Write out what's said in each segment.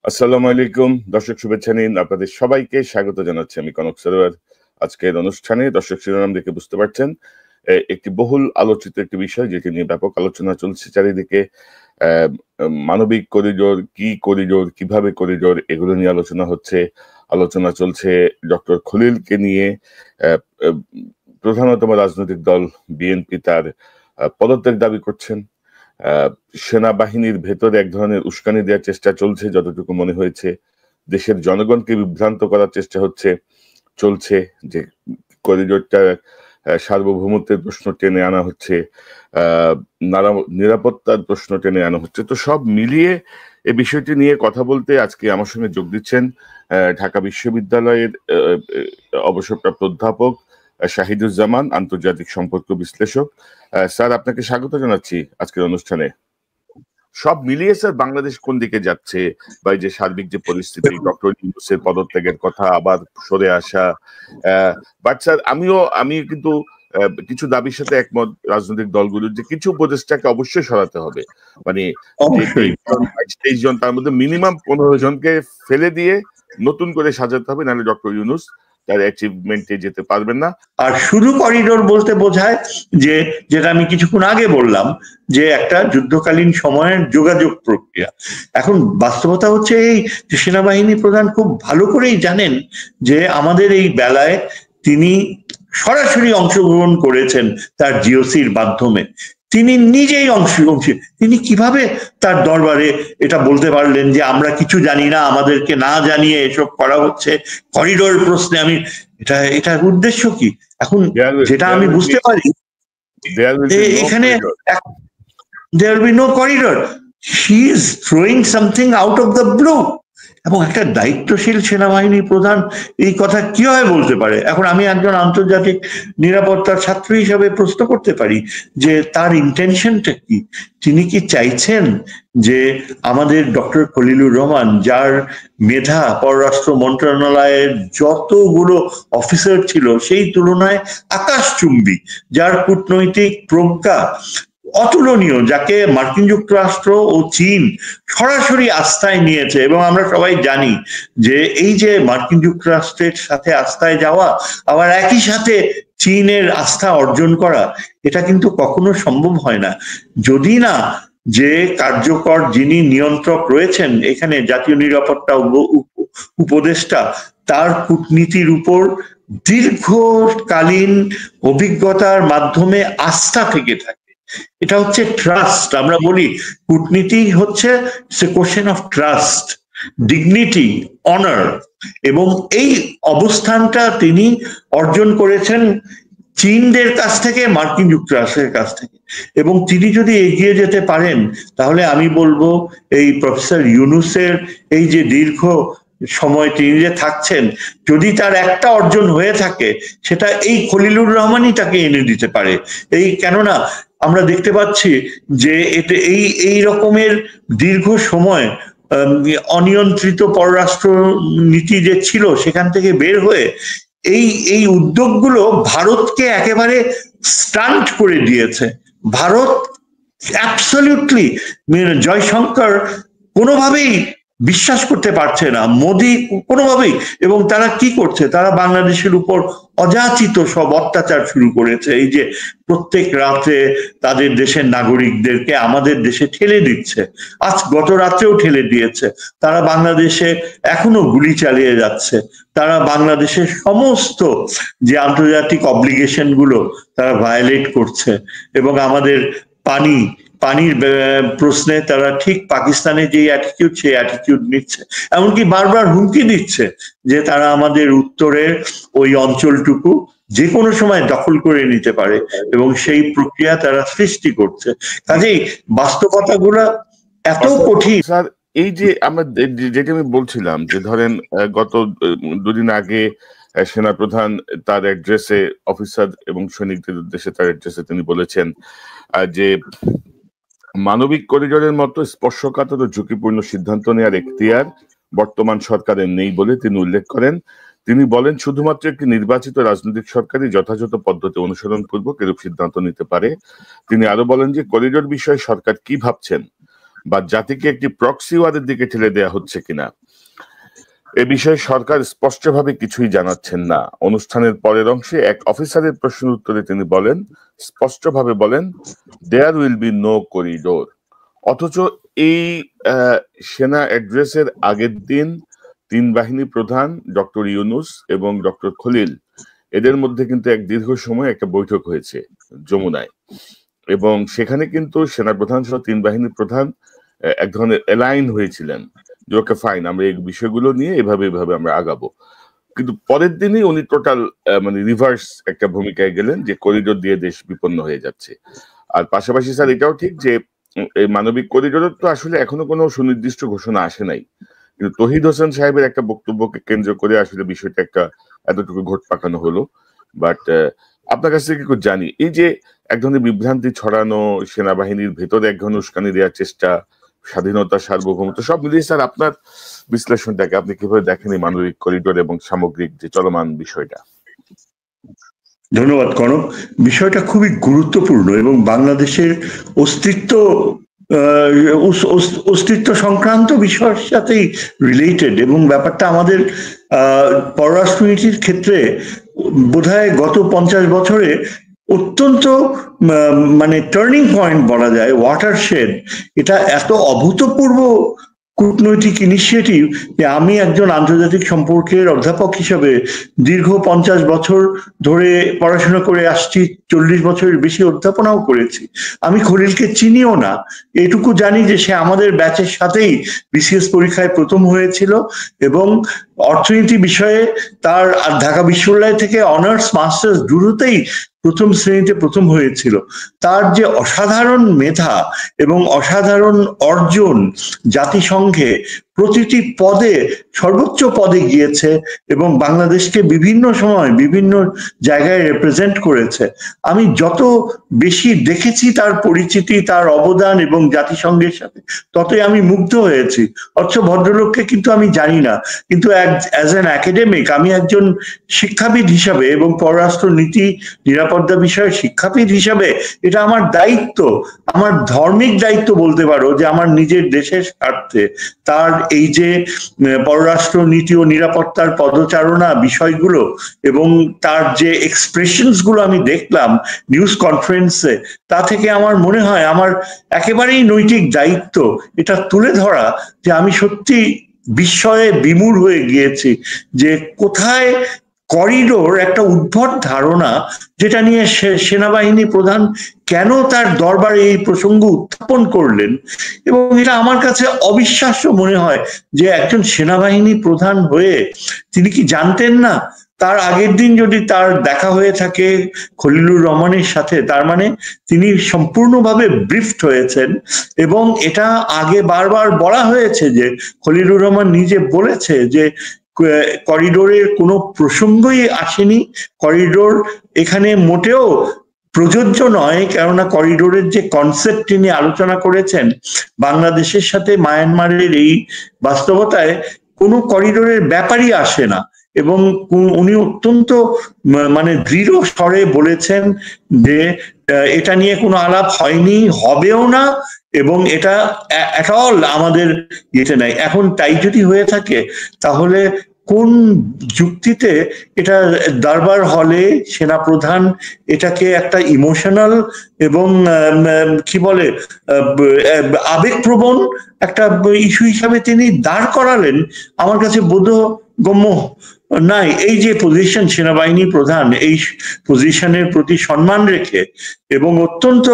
আসসালামু আলাইকুম দর্শক, শুভেচ্ছা নিন। আপনাদের সবাইকে স্বাগত জানাচ্ছি আমি কনক সরোয়ার। আজকের অনুষ্ঠানে দর্শক শিরোনাম দেখে বুঝতে পারছেন একটি বহুল আলোচিত একটি বিষয়, যেটি নিয়ে ব্যাপক আলোচনা চলছে চারিদিকে। আহ, মানবিক করিডোর কি, করিডোর কিভাবে, করিডোর এগুলো নিয়ে আলোচনা চলছে ডক্টর খলিলকে নিয়ে। আহ, আহ, প্রধানতম রাজনৈতিক দল বিএনপি তার পদত্যাগ দাবি করছেন। আহ, সেনাবাহিনীর ভেতরে এক ধরনের উস্কানি দেওয়ার চেষ্টা চলছে, যতটুকু মনে হয়েছে। দেশের জনগণকে বিভ্রান্ত করার চেষ্টা চলছে, যে করিডোরটা সার্বভৌমত্বের প্রশ্ন টেনে আনা হচ্ছে, আহ নিরাপত্তার প্রশ্ন টেনে আনা হচ্ছে। তো সব মিলিয়ে এই বিষয়টি নিয়ে কথা বলতে আজকে আমার সঙ্গে যোগ দিচ্ছেন ঢাকা বিশ্ববিদ্যালয়ের অবসরপ্রাপ্ত অধ্যাপক শাহিদুজ্জামান, আন্তর্জাতিক সম্পর্ক বিশ্লেষক। স্যার, আপনাকে স্বাগত জানাচ্ছি আজকের অনুষ্ঠানে। সব মিলিয়ে স্যার, বাংলাদেশ কোন দিকে যাচ্ছে, বা এই যে সার্বিক যে পরিস্থিতি, ডক্টর ইউনূসের পদত্যাগের কথা, আবার সরে আসা। বাট স্যার, আমি কিন্তু কিছু দাবির সাথে একমত রাজনৈতিক দলগুলোর, যে কিছু উপদেষ্টাকে অবশ্যই সরাতে হবে। মানে যে 23 জন, তার মধ্যে মিনিমাম 15 জনকে ফেলে দিয়ে নতুন করে সাজাতে হবে, নাহলে ডক্টর ইউনূস তার অ্যাচিভমেন্টে যেতে পারবেন না। আর শুধু করিডোর বলতে বোঝায় যে, যেটা আমি কিছুক্ষণ আগে বললাম, যে একটা যুদ্ধকালীন সময়ের যোগাযোগ প্রক্রিয়া। এখন বাস্তবতা হচ্ছে এই যে সেনাবাহিনী প্রধান খুব ভালো করেই জানেন যে আমাদের এই বেলায় তিনি সরাসরি অংশগ্রহণ করেছেন তার জিওসির মাধ্যমে। তিনি নিজেই তিনি কিভাবে তার দরবারে এটা বলতে পারলেন যে আমরা কিছু জানি না, আমাদেরকে না জানিয়ে এসব করা হচ্ছে করিডোর প্রশ্নে? এটার উদ্দেশ্য কি? এখন যেটা আমি বুঝতে পারি, এখানে there will be no corridor. She is throwing something out of the blue. এবং একটা দায়িত্বশীল সেনাবাহিনী প্রধান এই কথা কিভাবে বলতে পারে? এখন আমি একজন আন্তর্জাতিক নিরাপত্তার ছাত্র হিসাবে প্রশ্ন করতে পারি যে তার ইন্টেনশনটা কি। তিনি কি চাইছেন যে আমাদের ডক্টর খলিলুর রহমান, যার মেধা পররাষ্ট্র মন্ত্রণালয়ের যতগুলো অফিসার ছিল সেই তুলনায় আকাশচুম্বী, যার কূটনৈতিক প্রজ্ঞা অতুলনীয়, যাকে মার্কিন যুক্তরাষ্ট্র ও চীন সরাসরি আস্থায় নিয়েছে, এবং আমরা সবাই জানি যে এই যে মার্কিন যুক্তরাষ্ট্রের সাথে আস্থায় যাওয়া, আবার একই সাথে চীনের আস্থা অর্জন করা, এটা কিন্তু কখনো সম্ভব হয় না যদি না যে কার্যকর যিনি নিয়ন্ত্রক রয়েছেন এখানে, জাতীয় নিরাপত্তা উপদেষ্টা, তার কূটনীতির উপর দীর্ঘকালীন অভিজ্ঞতার মাধ্যমে আস্থা থেকে থাকে। এটা হচ্ছে ট্রাস্ট। আমরা বলি কূটনীতি হচ্ছে question of trust, dignity, honour, এবং এই অবস্থানটা তিনি অর্জন করেছেন চীনদের কাছ থেকে, মার্কিন যুক্তরাষ্ট্রের কাছ থেকে। এবং তিনি যদি এগিয়ে যেতে পারেন, তাহলে আমি বলবো এই প্রফেসর ইউনূসের এই যে দীর্ঘ সময় তিনি যে থাকছেন, যদি তার একটা অর্জন হয়ে থাকে, সেটা এই খলিলুর রহমানই তাকে এনে দিতে পারে। কেননা আমরা দেখতে পাচ্ছি যে এই রকমের দীর্ঘ সময় অনিয়ন্ত্রিত পররাষ্ট্র নীতি যে ছিল, সেখান থেকে বের হয়ে এই উদ্যোগগুলো ভারতকে একেবারে স্টান্ট করে দিয়েছে। ভারত অ্যাবসলিউটলি, জয়শঙ্কর কোনোভাবেই বিশ্বাস করতে পারছে না, মোদি কোনোভাবেই। এবং তারা কি করছে? তারা বাংলাদেশের উপর অযাচিত সব অত্যাচার শুরু করেছে। এই যে প্রত্যেক রাতে তাদের দেশের নাগরিকদেরকে আমাদের দেশে ঠেলে দিচ্ছে, আজ গত রাত্রেও ঠেলে দিয়েছে। তারা বাংলাদেশে এখনো গুলি চালিয়ে যাচ্ছে। তারা বাংলাদেশের সমস্ত যে আন্তর্জাতিক অব্লিগেশন গুলো তারা ভায়োলেট করছে, এবং আমাদের পানির প্রশ্নে তারা ঠিক পাকিস্তানের যে অ্যাটিটিউড, সেই অ্যাটিটিউড নিচ্ছে। এমনকি বারবার হুমকি দিচ্ছে যে তারা আমাদের উত্তরের ওই অঞ্চলটুকু যে কোনো সময় দখল করে নিতে পারে, এবং সেই প্রক্রিয়া তারা সৃষ্টি করছে। কাজেই বাস্তবতাগুলো এত কঠিন। স্যার, এই যে আমরা যেটা আমি বলছিলাম, যে ধরেন গত দুদিন আগে সেনাপ্রধান তার অ্যাড্রেসে, অফিসার এবং সৈনিকদের উদ্দেশ্যে তার অ্যাড্রেসে তিনি বলেছেন যে মানবিক করিডোরের মতো স্পর্শকাতর ও ঝুঁকিপূর্ণ সিদ্ধান্ত নেওয়ার এখতিয়ার বর্তমান সরকারের নেই বলে তিনি উল্লেখ করেন। তিনি বলেন, শুধুমাত্র একটি নির্বাচিত রাজনৈতিক সরকারই যথাযথ পদ্ধতি অনুসরণ পূর্বক এরূপ সিদ্ধান্ত নিতে পারে। তিনি আরো বলেন যে করিডোর বিষয়ে সরকার কি ভাবছেন বা জাতিকে একটি প্রক্সি ওয়ারের দিকে ঠেলে দেওয়া হচ্ছে কিনা এ বিষয়ে সরকার স্পষ্টভাবে কিছুই জানাচ্ছেন না। অনুষ্ঠানের পরের অংশে এক অফিসারের প্রশ্নের উত্তরে তিনি বলেন, স্পষ্টভাবে বলেন, there will be no corridor. অথচ এই সেনা অ্যাড্রেসের আগের দিন তিন বাহিনী প্রধান ডক্টর ইউনুস এবং ডক্টর খলিল এদের মধ্যে কিন্তু এক দীর্ঘ সময় একটা বৈঠক হয়েছে যমুনায়, এবং সেখানে কিন্তু সেনাপ্রধান সহ তিন বাহিনীর প্রধান এক ধরনের অ্যালাইন হয়েছিলেন যে ওকে ফাইন, আমরা এই বিষয়গুলো নিয়ে এভাবে আমরা আগাবো। কিন্তু পরের দিনই উনি টোটাল মানে রিভার্স একটা ভূমিকায় গেলেন যে করিডোর দিয়ে দেশ বিপন্ন হয়ে যাচ্ছে। আর পাশাপাশি স্যার এটাও ঠিক যে এই মানবিক করিডোরের তো আসলে এখনো কোনো সুনির্দিষ্ট ঘোষণা আসে নাই, কিন্তু তহিদ হোসেন সাহেবের একটা বক্তব্যকে কেন্দ্র করে আসলে বিষয়টা একটা এতটুকু ঘোট পাকানো হলো। বাট আপনার কাছ থেকে একটু জানি, এই যে এক ধরনের বিভ্রান্তি ছড়ানো, সেনাবাহিনীর ভেতরে এক ধরনের উস্কানি দেওয়ার চেষ্টা, স্বাধীনতা, সার্বভৌমত্ব সব মিলিয়ে স্যার আপনার বিশ্লেষণটাকে আপনি কিভাবে দেখেন এই মানবিক করিডোর এবং সামগ্রিক যে চলমান বিষয়টা? ধন্যবাদ কনক। বিষয়টা খুবই গুরুত্বপূর্ণ এবং বাংলাদেশের অস্তিত্ব সংক্রান্ত বিষয়ের সাথেই রিলেটেড, এবং ব্যাপারটা আমাদের পররাষ্ট্রনীতির ক্ষেত্রে বোধহয় গত 50 বছরে অত্যন্ত মানে টার্নিং পয়েন্ট বলা যায়, ওয়াটারশেড। এটা এত অভূতপূর্ব কূটনৈতিক ইনিশিয়েটিভ যে আমি একজন আন্তর্জাতিক সম্পর্কের অধ্যাপক হিসেবে দীর্ঘ 50 বছর ধরে পড়াশোনা করে আসছি, 40 বছরের বেশি অধ্যাপনাও করেছি। আমি খলিলকে চিনিও না, এটুকু জানি যে সে আমাদের ব্যাচের সাথেই বিসিএস পরীক্ষায় প্রথম হয়েছিল এবং অর্থনীতি বিষয়ে তার ঢাকা বিশ্ববিদ্যালয় থেকে অনার্স মাস্টার্স দুটোতেই প্রথম শ্রেণীতে প্রথম হয়েছিল। তার যে অসাধারণ মেধা এবং অসাধারণ অর্জন, জাতিসংঘে প্রতিটি পদে সর্বোচ্চ পদে গিয়েছে এবং বাংলাদেশকে বিভিন্ন সময় বিভিন্ন জায়গায় রিপ্রেজেন্ট করেছে। আমি যত বেশি দেখেছি তার পরিচিতি, তার অবদান এবং জাতিসংঘের সাথে, ততই আমি মুগ্ধ হয়েছি। অথচ ভদ্রলোককে কিন্তু আমি জানি না, কিন্তু অ্যাজ অ্যান একাডেমিক, আমি একজন শিক্ষাবিদ হিসাবে এবং পররাষ্ট্র নীতি নিরাপত্তা বিষয়ে শিক্ষাবিদ হিসাবে এটা আমার দায়িত্ব, আমার ধর্মিক দায়িত্ব বলতে পারো, যে আমার নিজের দেশের স্বার্থে তার এই যে পররাষ্ট্র নীতি ও নিরাপত্তার পদচারণা বিষয়গুলো এবং তার যে এক্সপ্রেশনস গুলো আমি দেখলাম নিউজ কনফারেন্সে, তা থেকে আমার মনে হয় আমার একেবারেই নৈতিক দায়িত্ব এটা তুলে ধরা, যে আমি সত্যি বিস্ময়ে বিমূঢ় হয়ে গিয়েছি যে কোথায় করিডোর একটা উদ্ভট ধারণা, যেটা নিয়ে সেনাবাহিনী প্রধান কেন তার দরবারে এই প্রসঙ্গ উত্থাপন করলেন। এবং এটা আমার কাছে অবিশ্বাস্য মনে হয় যে একজন সেনাবাহিনী প্রধান হয়ে তিনি কি জানতেন না তার আগের দিন যদি তার দেখা হয়ে থাকে খলিলুর রহমানের সাথে, তার মানে তিনি সম্পূর্ণভাবে ব্রিফড হয়েছেন। এবং এটা আগে বারবার বলা হয়েছে যে খলিলুর রহমান নিজে বলেছে যে করিডোরের কোনো প্রসঙ্গই আসেনি, করিডোর এখানে মোটেও প্রযোজ্য নয়, কেননা করিডোরের যে কনসেপ্ট তিনি আলোচনা করেছেন বাংলাদেশের সাথে মায়ানমারের এই বাস্তবতায় কোনো করিডোরের ব্যাপারই আসে না। এবং উনি অত্যন্ত মানে দৃঢ় স্বরে বলেছেন যে এটা নিয়ে কোনো আলাপ হয়নি, হবেও না, এবং এটা এট অল আমাদের ইয়েতে নাই। এখন তাই যদি হয়ে থাকে তাহলে কোন যুক্তিতে এটা দরবার হলে সেনাপ্রধান এটাকে একটা ইমোশনাল এবং কি বলে আবেগপ্রবণ একটা ইস্যু হিসাবে তিনি দাঁড় করালেন, আমার কাছে বোধগম্য নাই। এই যে পজিশন সেনাবাহিনী প্রধান, এই পজিশনের প্রতি সম্মান রেখে এবং অত্যন্ত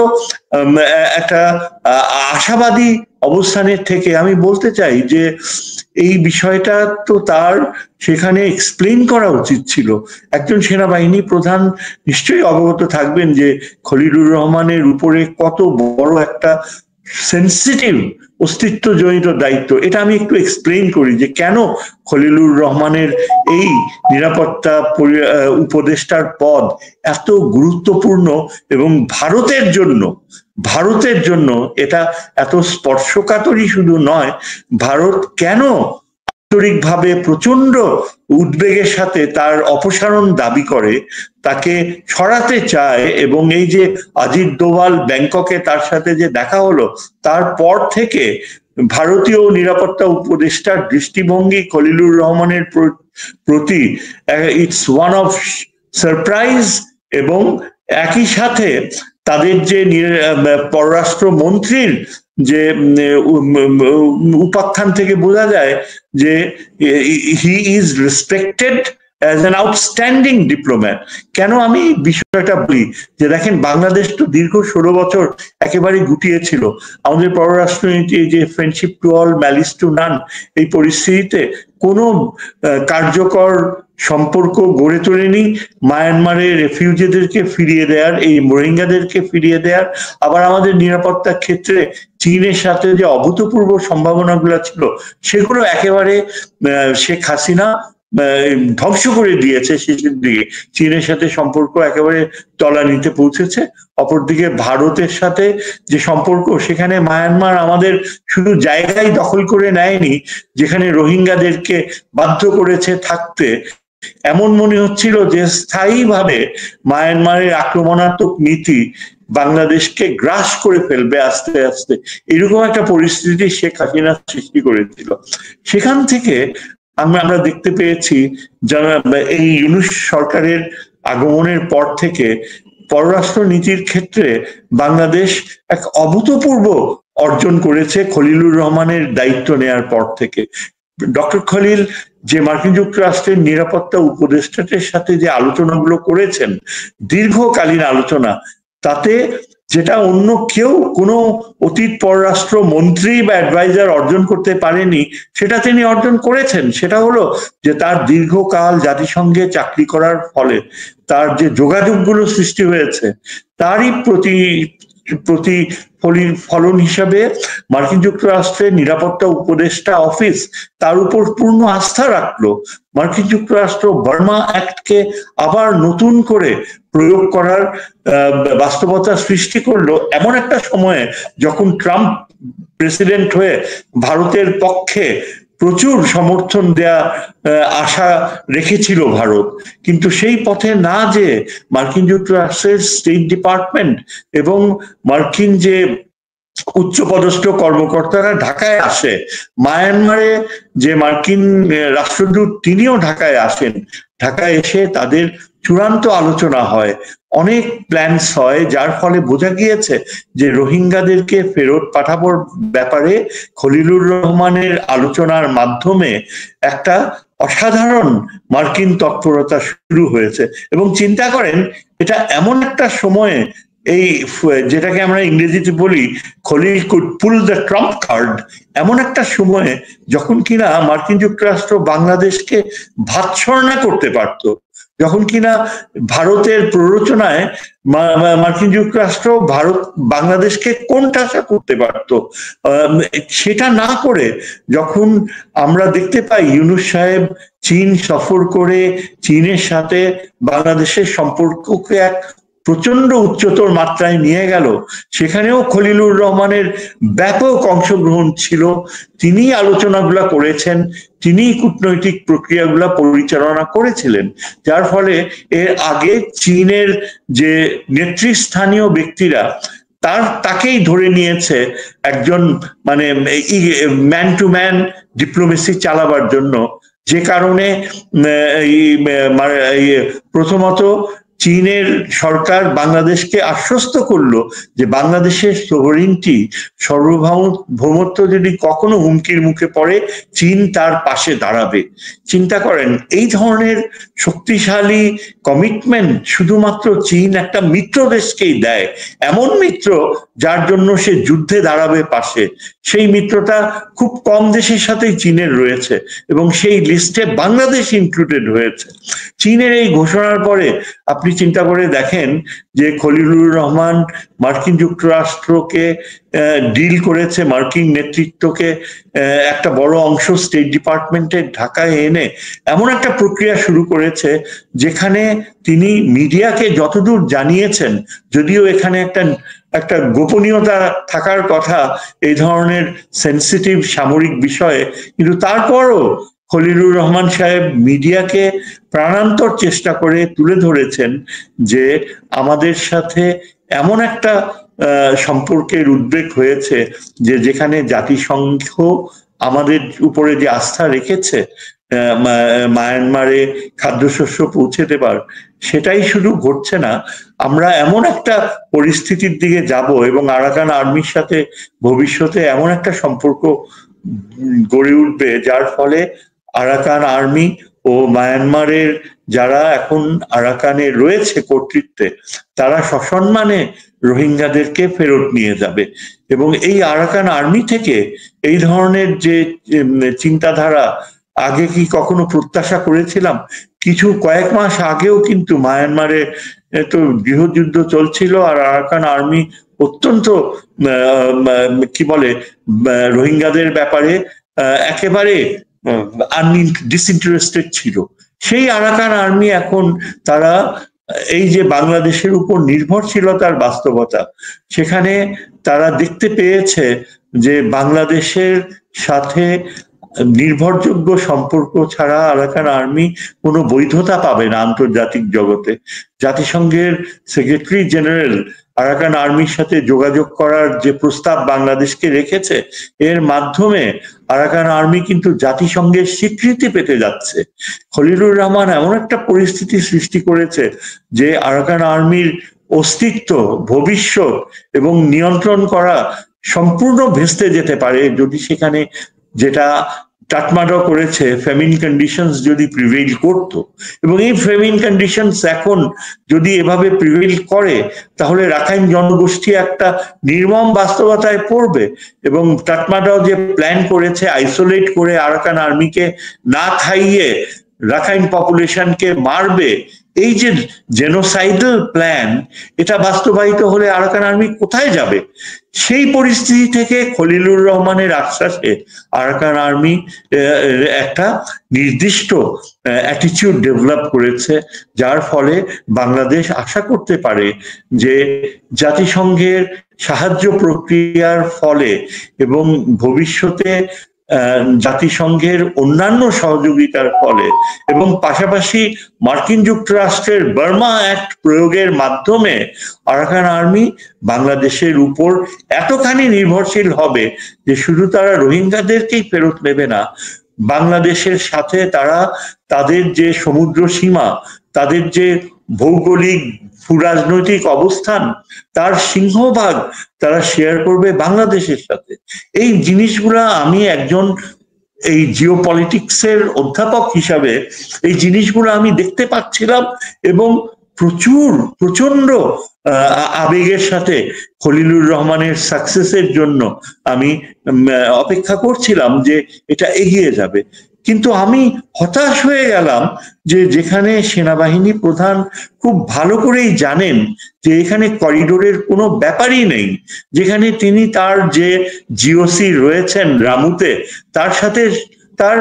একটা আশাবাদী অবস্থানের থেকে আমি বলতে চাই যে এই বিষয়টা তো তার সেখানে এক্সপ্লেইন করা উচিত ছিল। একজন সেনাবাহিনী প্রধান নিশ্চয়ই অবগত থাকবেন যে খলিলুর রহমানের উপরে কত বড় একটা সেন্সিটিভ অস্তিত্বজনিত দায়িত্ব। এটা আমি একটু এক্সপ্লেইন করি যে কেন খলিলুর রহমানের এই নিরাপত্তা উপদেষ্টার পদ এত গুরুত্বপূর্ণ এবং ভারতের জন্য এটা এত স্পর্শকাতরই শুধু নয়, ভারত কেন আন্তরিকভাবে প্রচন্ড উদ্বেগের সাথে তার অপসারণ দাবি করে, তাকে সরাতে চায়। এবং এই যে অজিত দোভাল ব্যাংককে তার সাথে যে দেখা হলো, তারপর থেকে ভারতীয় নিরাপত্তা উপদেষ্টার দৃষ্টিভঙ্গি খলিলুর রহমানের প্রতি ইটস ওয়ান অফ সারপ্রাইজ। এবং একই সাথে তাদের যে পররাষ্ট্র মন্ত্রীর যে উপাখ্যান থেকে বোঝা যায় যে he is respected as an outstanding diplomat। কেন আমি বিষয়টা বলি, যে দেখেন বাংলাদেশ তো দীর্ঘ 16 বছর একেবারে গুটিয়ে ছিল। আমাদের পররাষ্ট্রনীতি যে friendship to all malice two নান, এই পরিস্থিতিতে কোনো কার্যকর সম্পর্ক গড়ে তোলেনি। মায়ানমারের রেফিউজিদেরকে ফিরিয়ে দেওয়ার, এই রোহিঙ্গাদেরকে ফিরিয়ে দেওয়ার, আবার আমাদের নিরাপত্তার ক্ষেত্রে চীনের সাথে যে অভূতপূর্ব সম্ভাবনাগুলো ছিল সেগুলো একেবারে শেখ হাসিনা ধ্বংস করে দিয়েছে। শেষের দিকে চীনের সাথে সম্পর্ক একেবারে তলানিতে পৌঁছেছে। অপরদিকে ভারতের সাথে যে সম্পর্ক, সেখানে মায়ানমার আমাদের শুধু জায়গায় দখল করে নেয়নি, যেখানে রোহিঙ্গাদেরকে বাধ্য করেছে থাকতে। এমন মনে হচ্ছিল যে স্থায়ীভাবে মায়ানমারের আক্রমণাত্মক নীতি বাংলাদেশকে গ্রাস করে ফেলবে আস্তে আস্তে, এরকম একটা পরিস্থিতি শেখ হাসিনা সৃষ্টি করেছিল। সেখান থেকে আমরা দেখতে পেয়েছি যারা এই ইউনূস সরকারের আগমনের পর থেকে পররাষ্ট্র নীতির ক্ষেত্রে বাংলাদেশ এক অভূতপূর্ব অর্জন করেছে খলিলুর রহমানের দায়িত্ব নেয়ার পর থেকে। ডক্টর খলিল যে মার্কিন যুক্তরাষ্ট্রের নিরাপত্তা উপদেষ্টাদের সাথে যে আলোচনাগুলো করেছেন, দীর্ঘকালীন আলোচনা, তাতে যেটা অন্য কেউ কোনো অতীত পররাষ্ট্র মন্ত্রী বা অ্যাডভাইজার অর্জন করতে পারেনি, সেটা তিনি অর্জন করেছেন। সেটা হলো যে তার দীর্ঘকাল জাতিসংঘে চাকরি করার ফলে তার যে যোগাযোগগুলো সৃষ্টি হয়েছে, তারই ফলন হিসাবে মার্কিন যুক্তরাষ্ট্রের নিরাপত্তা উপদেষ্টা অফিস তার উপর পূর্ণ আস্থা রাখলো। মার্কিন যুক্তরাষ্ট্র বার্মা অ্যাক্টকে আবার নতুন করে প্রয়োগ করার বাস্তবতা সৃষ্টি করলো এমন একটা সময়ে, যখন ট্রাম্প প্রেসিডেন্ট হয়ে ভারতের পক্ষে প্রচুর সমর্থন দেয়া আশা রেখেছিল ভারত। কিন্তু সেই পথে না যে মার্কিন যুক্তরাষ্ট্রের স্টেট ডিপার্টমেন্ট এবং মার্কিন যে উচ্চপদস্থ কর্মকর্তারা ঢাকায় আসে, মায়ানমারে যে মার্কিন রাষ্ট্রদূত তিনিও ঢাকায় আসেন, ঢাকায় এসে তাদের চূড়ান্ত আলোচনা হয়, অনেক প্ল্যানস হয়, যার ফলে বোঝা গিয়েছে যে রোহিঙ্গাদেরকে ফেরত পাঠানোর ব্যাপারে খলিলুর রহমানের আলোচনার মাধ্যমে একটা অসাধারণ মার্কিন তৎপরতা শুরু হয়েছে। এবং চিন্তা করেন, এটা এমন একটা সময়ে, এই যেটাকে আমরা ইংরেজিতে বলি Khalil could pull the Trump card, এমন একটা সময়ে যখন কিনা মার্কিন যুক্তরাষ্ট্র বাংলাদেশকে ভাতছড়না করতে পারত, যখন কিনা ভারতের প্ররোচনায় মার্কিন যুক্তরাষ্ট্র বাংলাদেশকে কোণঠাসা করতে পারত, সেটা না করে যখন আমরা দেখতে পাই ইউনূস সাহেব চীন সফর করে চীনের সাথে বাংলাদেশের সম্পর্ককে এক প্রচন্ড উচ্চতর মাত্রায় নিয়ে গেল, সেখানেও খলিলুর রহমানের ব্যাপক অংশগ্রহণ ছিল। তিনি আলোচনাগুলা করেছেন, তিনি কূটনৈতিক প্রক্রিয়াগুলা পরিচালনা করেছিলেন, যার ফলে এর আগে চীনের যে নেতৃস্থানীয় ব্যক্তিরা তাকেই ধরে নিয়েছে একজন মানে ম্যান টু ম্যান ডিপ্লোমেসি চালাবার জন্য। যে কারণে প্রথমত চীনের সরকার বাংলাদেশকে আশ্বস্ত করলো যে বাংলাদেশের সভরিনটি, সার্বভৌমত্ব যদি কখনো হুমকির মুখে পড়ে, চীন তার পাশে দাঁড়াবে। চিন্তা করেন, এই ধরনের শক্তিশালী কমিটমেন্ট শুধুমাত্র চীন একটা মিত্র দেশকেই দেয়, এমন মিত্র যার জন্য সে যুদ্ধে দাঁড়াবে পাশে। সেই মিত্রতা খুব কম দেশের সাথেই চীনের রয়েছে এবং সেই লিস্টে বাংলাদেশ ইনক্লুডেড হয়েছে। চীনের এই ঘোষণার পরে আপনি চিন্তা করে দেখেন যে খলিলুর রহমান মার্কিন যুক্তরাষ্ট্রকে ডিল করেছে, মার্কিন নেতৃত্বকে একটা বড় অংশ স্টেট ডিপার্টমেন্টের ঢাকায় এনে এমন একটা প্রক্রিয়া শুরু করেছে যেখানে তিনি মিডিয়াকে যতদূর জানিয়েছেন, যদিও এখানে একটা গোপনীয়তা থাকার কথা এই ধরনের সেন্সিটিভ সামরিক বিষয়ে, কিন্তু তারপরও খলিলুর রহমান সাহেব মিডিয়াকে প্রাণান্তর চেষ্টা করে তুলে ধরেছেন যে আমাদের সাথে এমন একটা সম্পর্কের উদ্বেগ হয়েছে যে যেখানে জাতিসংঘ আমাদের উপরে যে আস্থা রেখেছে মায়ানমারে খাদ্যশস্য পৌঁছে দেবার, সেটাই শুধু ঘটছে না, আমরা এমন একটা পরিস্থিতির দিকে যাব এবং আরাকান আর্মির সাথে ভবিষ্যতে এমন একটা সম্পর্ক গড়ে উঠবে যার ফলে আরাকান আর্মি ও মায়ানমারের যারা এখন আরাকানে রয়েছে কর্তৃত্বে তারা সসম্মানে রোহিঙ্গাদেরকে ফেরত নিয়ে যাবে। এবং এই আরাকান আর্মি থেকে এই ধরনের যে চিন্তাধারা আগে কি কখনো প্রত্যাশা করেছিলাম? কয়েক মাস আগেও কিন্তু মায়ানমারে তো গৃহযুদ্ধ চলছিল আর আরাকান আর্মি অত্যন্ত কি বলে রোহিঙ্গাদের ব্যাপারে একেবারে ডিসইন্টারেস্টেড ছিল। সেই আরাকান আর্মি এখন তারা এই যে বাংলাদেশের উপর নির্ভরশীলতার বাস্তবতা, সেখানে তারা দেখতে পেয়েছে যে বাংলাদেশের সাথে নির্ভরযোগ্য সম্পর্ক ছাড়া আরাকান আর্মি কোনো বৈধতা পাবে না আন্তর্জাতিক জগতে। জাতিসংঘের সেক্রেটারি জেনারেল আরাকান আর্মির সাথে যোগাযোগ করার যে প্রস্তাব বাংলাদেশকে রেখেছে, এর মাধ্যমে আরাকান আর্মি কিন্তু জাতিসংঘের স্বীকৃতি পেতে যাচ্ছে। খলিলুর রহমান এমন একটা পরিস্থিতি সৃষ্টি করেছে যে আরাকান আর্মির অস্তিত্ব, ভবিষ্যৎ এবং নিয়ন্ত্রণ করা সম্পূর্ণ ভেস্তে যেতে পারে যদি সেখানে যেটা টাটমাডা করেছে ফেমিন কন্ডিশনস যদি প্রিভেইল করত। এবং এই ফেমিন কন্ডিশনস এখন যদি এভাবে প্রিভেইল করে তাহলে রাখাইন জনগোষ্ঠী একটা নির্মম বাস্তবতায় পড়বে। এবং টাটমাডাও যে প্ল্যান করেছে আইসোলেট করে আরাকান আর্মিকে না খাইয়ে রাখাইন পপুলেশনকে মারবে, এই যে জেনোসাইডাল প্ল্যান, এটা বাস্তবায়িত হলে আরাকান আর্মি কোথায় যাবে? সেই পরিস্থিতি থেকে খলিলুর রহমানের আশ্বাসে আরাকান আর্মি একটা নির্দিষ্ট অ্যাটিটিউড ডেভেলপ করেছে, যার ফলে বাংলাদেশ আশা করতে পারে যে জাতিসংঘের সাহায্য প্রক্রিয়ার ফলে এবং ভবিষ্যতে জাতিসংঘের অন্যান্য সহযোগিতার ফলে এবং পাশাপাশি মার্কিন যুক্তরাষ্ট্রের বার্মা অ্যাক্ট প্রয়োগের মাধ্যমে আরাকান আর্মি বাংলাদেশের উপর এতখানি নির্ভরশীল হবে যে শুধু তারা রোহিঙ্গাদেরকেই ফেরত নেবে না, বাংলাদেশের সাথে তারা তাদের যে সমুদ্র সীমা, তাদের যে ভৌগোলিক রাজনৈতিক অবস্থান, তার সিংহভাগ তারা শেয়ার করবে বাংলাদেশের সাথে। এই জিনিসগুলা আমি একজন এই জিওপলিটিক্সের অধ্যাপক হিসাবে এই জিনিসগুলো আমি দেখতে পাচ্ছিলাম এবং প্রচন্ড আবেগের সাথে খলিলুর রহমানের সাকসেসের জন্য আমি অপেক্ষা করছিলাম যে এটা এগিয়ে যাবে। কিন্তু আমি হতাশ হয়ে গেলাম যে যেখানে সেনাবাহিনী প্রধান খুব ভালো করেই জানেন যে এখানে করিডোরের কোনো ব্যাপারই নেই, যেখানে তিনি তার যে জিওসি রয়েছেন রামুতে তার সাথে তার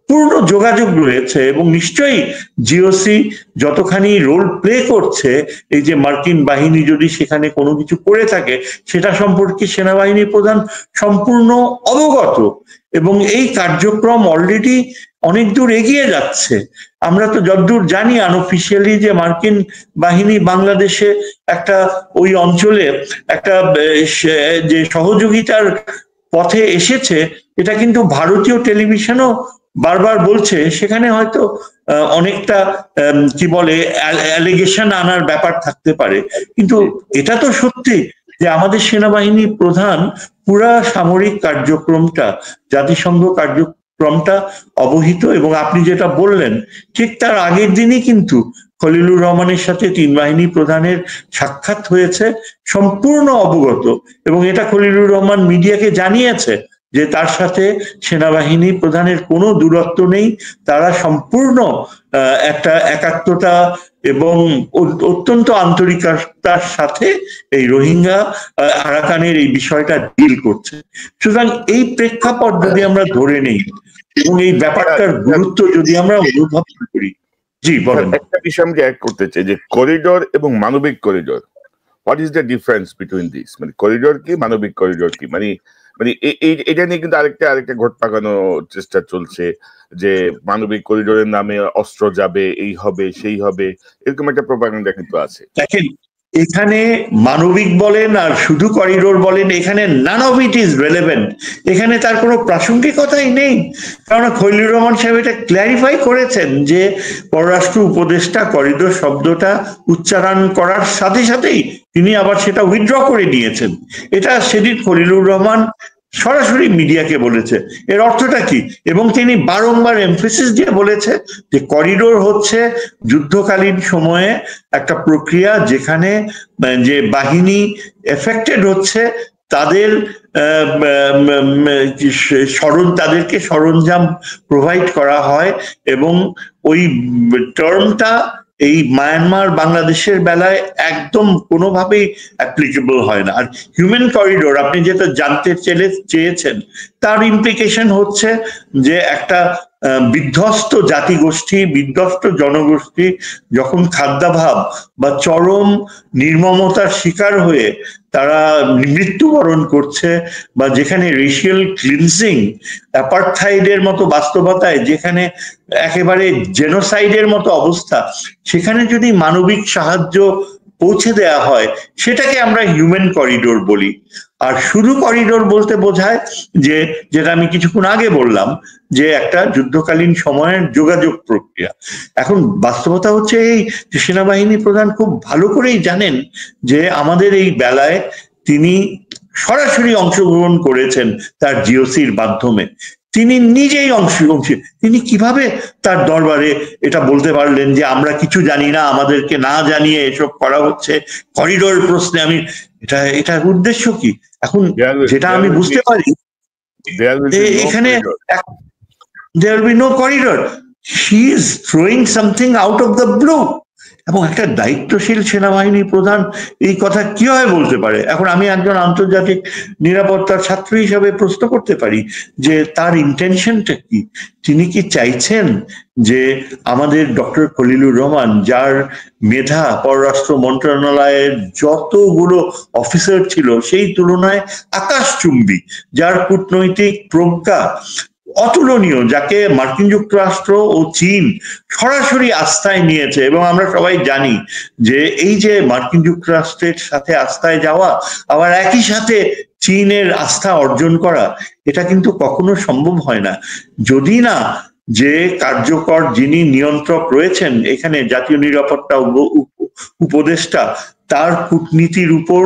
পূর্ণ যোগাযোগ রয়েছে এবং নিশ্চয়ই জিওসি যতখানি রোল প্লে করছে এই যে মার্কিন বাহিনী যদি সেখানে কোনো কিছু করে থাকে সেটা সম্পর্কে সেনাবাহিনী প্রধান সম্পূর্ণ অবগত এবং এই কার্যক্রম অলরেডি অনেক দূর এগিয়ে যাচ্ছে। আমরা তো যতদূর জানি আনঅফিসিয়ালি যে মার্কিন বাহিনী বাংলাদেশে একটা ওই অঞ্চলে একটা যে সহযোগিতার পথে এসেছে, এটা কিন্তু ভারতীয় টেলিভিশনও বারবার বলছে। সেখানে হয়তো অনেকটা কি বলে অ্যালিগেশন আনার ব্যাপার থাকতে পারে, কিন্তু এটা তো সত্যি যে আমাদের সেনাবাহিনী প্রধান পুরা সামরিক কার্যক্রমটা, জাতিসংঘ কার্যক্রমটা অবহিত। এবং আপনি যেটা বললেন ঠিক তার আগের দিনই কিন্তু খলিলুর রহমানের সাথে তিন বাহিনী প্রধানের সাক্ষাৎ হয়েছে, সম্পূর্ণ অবগত। এবং এটা খলিলুর রহমান মিডিয়াকে জানিয়েছে যে তার সাথে সেনাবাহিনী প্রধানের কোনো দূরত্ব নেই, তারা সম্পূর্ণ একটা একাত্মতা এবং অত্যন্ত আন্তরিকতার সাথে এই রোহিঙ্গা আরাকানের এই বিষয়টা ডিল করছে। সুতরাং এই প্রেক্ষাপট যদি আমরা ধরে নেই এবং এই ব্যাপারটার গুরুত্ব যদি আমরা অনুভব করি। জি বলেন। একটা বিষয় আমি অ্যাড করতে চাই যে করিডোর এবং মানবিক corridor, what is the difference between this? মানে করিডোর কি, মানবিক করিডোর কি? মানে মানে এটা নিয়ে কিন্তু আরেকটা ঘোট পাকানোর চেষ্টা চলছে যে মানবিক করিডোরের নামে অস্ত্র যাবে, এই হবে সেই হবে, এরকম একটা প্রপাগান্ডা কিন্তু আছে। দেখেন, এখানে মানবিক বলেন আর শুধু করিডোর বলেন, এখানে none of it is relevant. এখানে তার কোনো প্রাসঙ্গিকতাই নেই। কারণ খলিলুর রহমান সাহেব এটা ক্ল্যারিফাই করেছেন যে পররাষ্ট্র উপদেষ্টা করিডোর শব্দটা উচ্চারণ করার সাথে সাথেই তিনি আবার সেটা উইথড্র করে নিয়েছেন। এটা সেদিন খলিলুর রহমান সরাসরি মিডিয়াকে বলেছে। এর অর্থটা কি? এবং তিনি বারংবার এমফেসিস দিয়ে বলেছে যে করিডোর হচ্ছে যুদ্ধকালীন সময়ে একটা প্রক্রিয়া যেখানে যে বাহিনী এফেক্টেড হচ্ছে তাদের তাদেরকে সরঞ্জাম প্রোভাইড করা হয়, এবং ওই টার্মটা এই মায়ানমার বাংলাদেশের বেলায় একদম কোনোভাবেই অ্যাপ্লিকেবল হয় না। আর হিউম্যান করিডোর আপনি যেটা জানতে চেয়েছেন, তার ইমপ্লিকেশন হচ্ছে যে একটা বিধ্বস্ত জাতিগোষ্ঠী, বিধ্বস্ত জনগোষ্ঠী যখন খাদ্যাভাব বা চরম নির্মমতার শিকার হয়ে তারা মৃত্যুবরণ করছে, বা যেখানে রেশিয়াল ক্লিনজিং, অ্যাপার্থাইডের মতো বাস্তবতায় যেখানে একেবারে জেনোসাইডের মতো অবস্থা, সেখানে যদি মানবিক সাহায্য পৌঁছে দেয়া হয় সেটাকে আমরা হিউম্যান করিডোর বলি। আর শুধু করিডোর বলতে বোঝায় যে, যেটা আমি কিছুক্ষণ আগে বললাম, যে একটা যুদ্ধকালীন সময়ের যোগাযোগ প্রক্রিয়া। এখন বাস্তবতা হচ্ছে এই যে সেনাবাহিনী প্রধান খুব ভালো করেই জানেন যে আমাদের এই বেলায় তিনি সরাসরি অংশগ্রহণ করেছেন তার জিওসির মাধ্যমে। তিনি নিজেই তিনি কিভাবে তার দরবারে এটা বলতে পারলেন যে আমরা কিছু জানি না, আমাদেরকে না জানিয়ে এসব করা হচ্ছে করিডোর প্রশ্নে? আমি এটার উদ্দেশ্য কি? এখন যেটা আমি বুঝতে পারি, এখানে there will be no corridor. She is throwing something out of the blue. এবং একটা দায়িত্বশীল সেনাবাহিনী প্রধান এই কথা কিভাবে বলতে পারে? এখন আমি একজন আন্তর্জাতিক নিরাপত্তার ছাত্র হিসাবে প্রশ্ন করতে পারি যে তার ইন্টেনশনটা কি? তিনি কি চাইছেন যে আমাদের ডক্টর খলিলুর রহমান, যার মেধা পররাষ্ট্র মন্ত্রণালয়ের যতগুলো অফিসার ছিল সেই তুলনায় আকাশচুম্বী, যার কূটনৈতিক প্রজ্ঞা অতুলনীয়, যাকে মার্কিন যুক্তরাষ্ট্র ও চীন সরাসরি আস্থায় নিয়েছে, এবং আমরা সবাই জানি যে এই যে মার্কিন যুক্তরাষ্ট্রের সাথে আস্থায় যাওয়া আবার একই সাথে চীনের আস্থা অর্জন করা, এটা কিন্তু কখনো সম্ভব হয় না যদি না যে কার্যকর যিনি নিয়ন্ত্রক রয়েছেন এখানে, জাতীয় নিরাপত্তা উপদেষ্টা, তার কূটনীতির উপর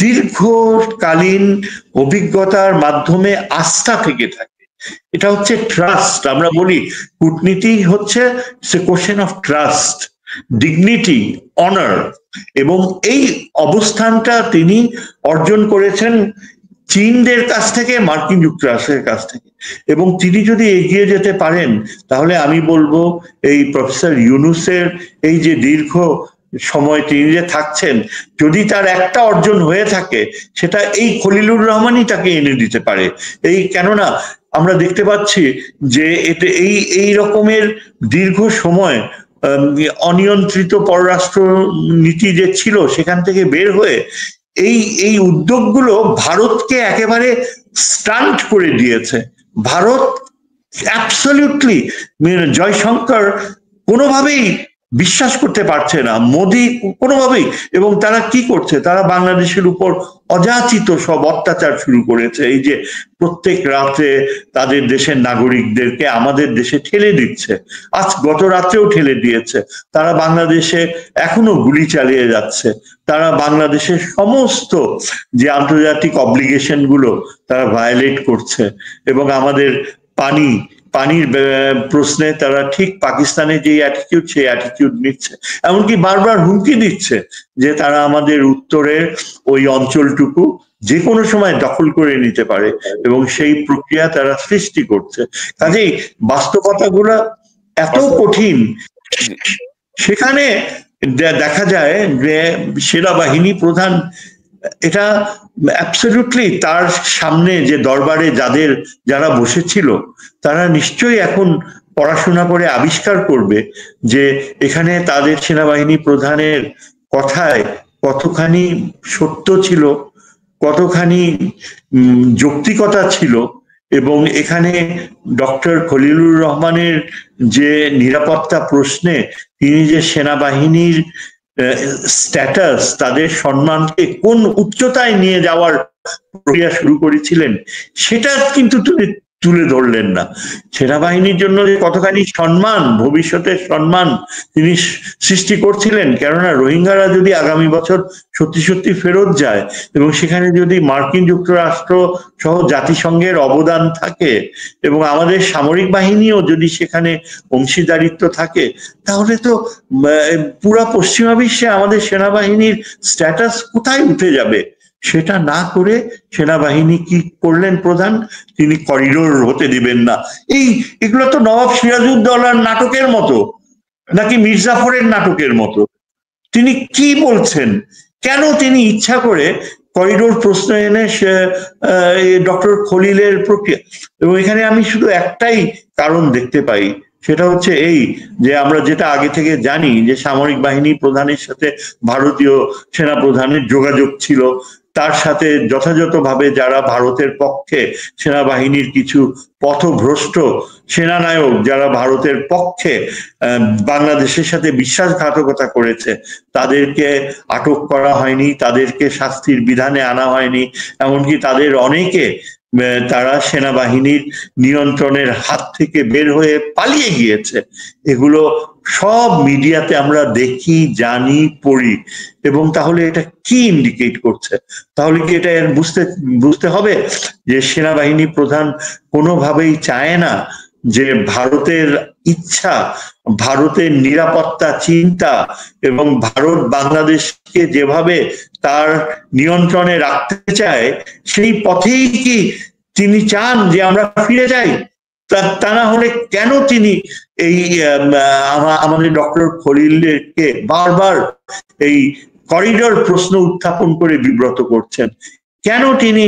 দীর্ঘকালীন অভিজ্ঞতার মাধ্যমে আস্থা থেকে থাকে। এটা হচ্ছে ট্রাস্ট। আমরা বলি কূটনীতি হচ্ছে question of trust, dignity, honour, এবং এই অবস্থানটা তিনি অর্জন করেছেন চীনদের কাছ থেকে, মার্কিন যুক্তরাষ্ট্রের কাছ থেকে। এবং তিনি যদি এগিয়ে যেতে পারেন তাহলে আমি বলবো এই প্রফেসর ইউনূসের এই যে দীর্ঘ সময় তিনি যে থাকছেন, যদি তার একটা অর্জন হয়ে থাকে সেটা এই খলিলুর রহমানই তাকে এনে দিতে পারে। এই কেননা আমরা দেখতে পাচ্ছি যে এই রকমের দীর্ঘ সময় অনিয়ন্ত্রিত পররাষ্ট্র নীতি যে ছিল সেখান থেকে বের হয়ে এই উদ্যোগগুলো ভারতকে একেবারে স্টান্ট করে দিয়েছে। ভারত অ্যাবসলিউটলি, জয়শঙ্কর কোনোভাবেই বিশ্বাস করতে পারছে না, মোদি কোনোভাবেই। এবং তারা কি করছে? তারা বাংলাদেশের উপর অযাচিত সব অত্যাচার শুরু করেছে। এই যে প্রত্যেক রাতে তাদের দেশের নাগরিকদেরকে আমাদের দেশে ঠেলে দিচ্ছে, আজ গত রাত্রেও ঠেলে দিয়েছে। তারা বাংলাদেশে এখনো গুলি চালিয়ে যাচ্ছে, তারা বাংলাদেশের সমস্ত যে আন্তর্জাতিক অব্লিগেশন গুলো তারা ভায়োলেট করছে, এবং আমাদের পানির প্রশ্নে তারা ঠিক পাকিস্তানের যে অ্যাটিটিউড সেই অ্যাটিটিউড নিচ্ছে। এমনকি বারবার হুমকি দিচ্ছে যে তারা আমাদের উত্তরের ওই অঞ্চলটুকু যে কোনো সময় দখল করে নিতে পারে, এবং সেই প্রক্রিয়া তারা সৃষ্টি করছে। কাজেই বাস্তবতাগুলো এত কঠিন, সেখানে দেখা যায় যে সেনাবাহিনী প্রধান এটা অ্যাবসলিউটলি তার সামনে যে দরবারে যারা বসেছিল তারা নিশ্চয়ই এখন পড়াশোনা করে আবিষ্কার করবে যে এখানে তাদের সেনাবাহিনী প্রধানের কথায় কতখানি সত্য ছিল কতখানি যৌক্তিকতা ছিল, এবং এখানে ডক্টর খলিলুর রহমানের যে নিরাপত্তা প্রশ্নে তিনি যে সেনাবাহিনীর স্ট্যাটাস, তাদের সম্মানকে কোন উচ্চতায় নিয়ে যাওয়ার প্রক্রিয়া শুরু করেছিলেন, সেটা কিন্তু তুলে ধরলেন না। সেনাবাহিনীর জন্য কতখানি সম্মান, ভবিষ্যতের সম্মান তিনি সৃষ্টি করছিলেন, কেননা রোহিঙ্গারা যদি আগামী বছর সত্যি সত্যি ফেরত যায় এবং সেখানে যদি মার্কিন যুক্তরাষ্ট্র সহ জাতিসংঘের অবদান থাকে এবং আমাদের সামরিক বাহিনীও যদি সেখানে অংশীদারিত্ব থাকে, তাহলে তো পুরা পশ্চিমা বিশ্বে আমাদের সেনাবাহিনীর স্ট্যাটাস কোথায় উঠে যাবে। সেটা না করে সেনাবাহিনী কি করলেন প্রধান, তিনি করিডোর হতে দিবেন না। এগুলো তো নবাব সিরাজউদ্দৌলার নাটকের মতো, নাকি মির্জাফরের নাটকের মতো। তিনি কি বলছেন, কেন তিনি ইচ্ছা করে করিডোর প্রশ্ন এনে ডক্টর খলিলের প্রক্রিয়া। এবং এখানে আমি শুধু একটাই কারণ দেখতে পাই, সেটা হচ্ছে এই যে আমরা যেটা আগে থেকে জানি যে সামরিক বাহিনী প্রধানের সাথে ভারতীয় সেনা প্রধানের যোগাযোগ ছিল, তার সাথে যথাযথভাবে যারা ভারতের পক্ষে সেনাবাহিনীর কিছু পথভ্রষ্ট সেনানায়ক যারা ভারতের পক্ষে বাংলাদেশের সাথে বিশ্বাসঘাতকতা করেছে, তাদেরকে আটক করা হয়নি, তাদেরকে শাস্তির বিধানে আনা হয়নি, এমনকি তাদের অনেকে তারা সেনাবাহিনীর নিয়ন্ত্রণের হাত থেকে বের হয়ে পালিয়ে গিয়েছে। এগুলো সব মিডিয়াতে আমরা দেখি, জানি, পড়ি। এবং তাহলে এটা কি ইন্ডিকেট করছে? তাহলে কি এটা বুঝতে হবে যে সেনাবাহিনী প্রধান কোনোভাবেই চায় না যে ভারতের ইচ্ছা, ভারতের নিরাপত্তা চিন্তা এবং ভারত বাংলাদেশকে যেভাবে তার নিয়ন্ত্রণে রাখতে চায় সেই পথেই কি তিনি চান যে আমরা ফিরে যাই? তা না হলে কেন তিনি এই আমাদের ডক্টর খলিলকে বারবার এই করিডোর প্রশ্ন উত্থাপন করে বিব্রত করছেন? কেন তিনি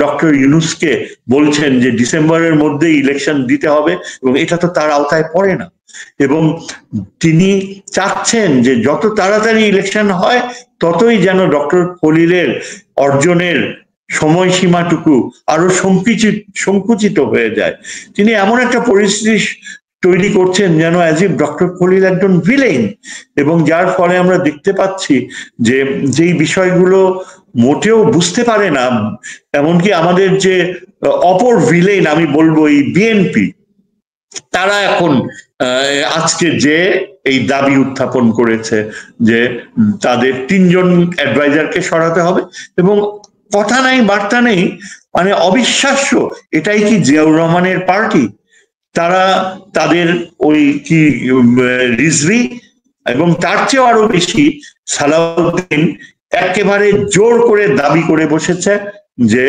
ডক্টর ইউনূসকে বলছেন যে ডিসেম্বরের মধ্যে ইলেকশন দিতে হবে, এবং এটা তো তার আওতায় পড়ে না। এবং তিনি চাচ্ছেন যে যত তাড়াতাড়ি ইলেকশন হয় ততই যেন ডক্টর খলিলের অর্জনের সময়সীমাটুকু আরো সংকুচিত হয়ে যায়। তিনি এমন একটা পরিস্থিতি তৈরি করছেন যেন অ্যাজ ইফ ডক্টর খলিল একজন ভিলেন, এবং যার ফলে আমরা দেখতে পাচ্ছি যে যেই বিষয়গুলো মোটেও বুঝতে পারে না, এমনকি আমাদের যে অপর ভিলেন আমি বলবো এই বিএনপি, তারা এখন আজকে যে এই দাবি উত্থাপন করেছে যে তাদের 3 জন অ্যাডভাইজারকে সরাতে হবে, এবং কথা নাই বার্তা নেই, মানে অবিশ্বাস্য। এটাই কি জিয়াউর রহমানের পার্টি? তারা তাদের ওই কি রিজভি এবং তার চেয়েও আরো বেশি সালাউদ্দিন একেবারে জোর করে দাবি করে বসেছে যে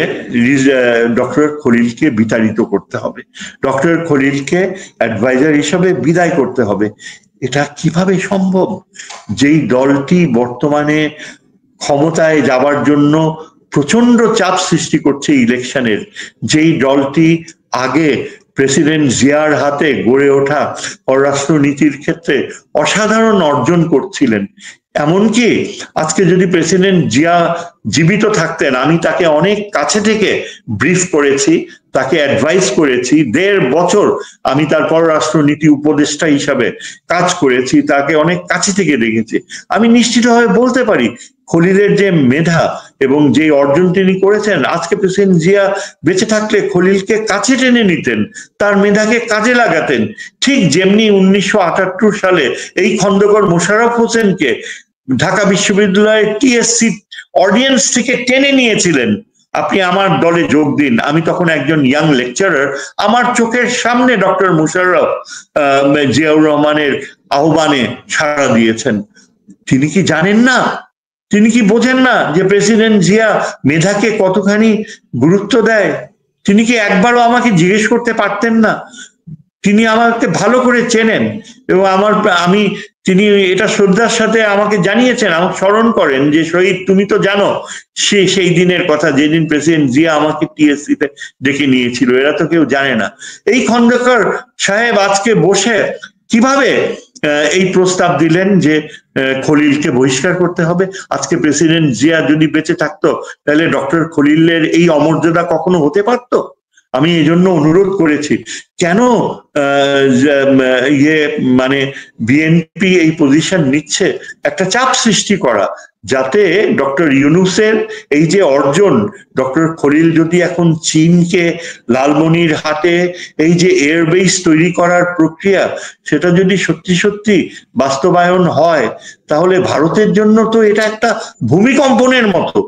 ডক্টর খলিলকে বিতাড়িত করতে হবে, ডক্টর খলিলকে অ্যাডভাইজার হিসাবে বিদায় করতে হবে। এটা কিভাবে সম্ভব? যেই দলটি বর্তমানে ক্ষমতায় যাবার জন্য প্রচন্ড চাপ সৃষ্টি করছে ইলেকশনের, যেই দলটি আগে প্রেসিডেন্ট জিয়ার হাতে গড়ে ওঠা পররাষ্ট্রনীতির ক্ষেত্রে অসাধারণ অর্জন করছিলেন, এমনকি আজকে যদি প্রেসিডেন্ট জিয়া জীবিত থাকতেন, আমি তাকে অনেক কাছে থেকে ব্রিফ করেছি, তাকে অ্যাডভাইস করেছি, 1.5 বছর আমি তার পররাষ্ট্রনীতি উপদেষ্টা হিসাবে কাজ করেছি, তাকে অনেক কাছে থেকে দেখেছি। আমি নিশ্চিতভাবে বলতে পারি খলিলের যে মেধা এবং যে অর্জন তিনি করেছেন, আজকে প্রেসিডেন্ট জিয়া বেঁচে থাকলে খলিলকে কাছে টেনে নিতেন, তার মেধাকে কাজে লাগাতেন, ঠিক যেমনি 1978 সালে এই খন্দকার মোশাররফ হোসেনকে ঢাকা বিশ্ববিদ্যালয়ের টিএসসি অডিয়েন্স থেকে টেনে নিয়েছিলেন, আপনি আমার দলে যোগ দিন। আমি তখন একজন ইয়াং লেকচারার, আমার চোখের সামনে ডক্টর মোশাররফ জিয়াউর রহমানের আহ্বানে সাড়া দিয়েছেন। তিনি কি জানেন না, তিনি কি বোঝেন না যে প্রেসিডেন্ট জিয়া মেধাকে কতখানি গুরুত্ব দেয়? তিনি কি একবারও আমাকে জিজ্ঞেস করতে পারতেন না? তিনি আমাকে ভালো করে চেনেন এবং তিনি এটা শ্রদ্ধার সাথে আমাকে জানিয়েছেন, আমাকে স্মরণ করেন যে শহীদ তুমি তো জানো সেই দিনের কথা, যেদিন প্রেসিডেন্ট জিয়া আমাকে টিএসসি তে ডেকে নিয়েছিল, এরা তো কেউ জানে না। এই খন্দকার সাহেব আজকে বসে কিভাবে এই প্রস্তাব দিলেন যে খলিলকে বহিষ্কার করতে হবে। আজকে প্রেসিডেন্ট জিয়া যদি বেঁচে থাকতো তাহলে ডক্টর খলিলের এই অমর্যাদা কখনো হতে পারতো? আমি এই জন্য অনুরোধ করেছি, কেন মানে বিএনপি এই পজিশন নিচ্ছে, একটা চাপ সৃষ্টি করা, যাতে ডক্টর ইউনূসের এই যে অর্জন, ডক্টর খলিল যদি এখন চীনকে লালমনিরহাটে এই যে এয়ারবেস তৈরি করার প্রক্রিয়া, সেটা যদি সত্যি সত্যি বাস্তবায়ন হয়, তাহলে ভারতের জন্য তো এটা একটা ভূমিকম্পনের মতো।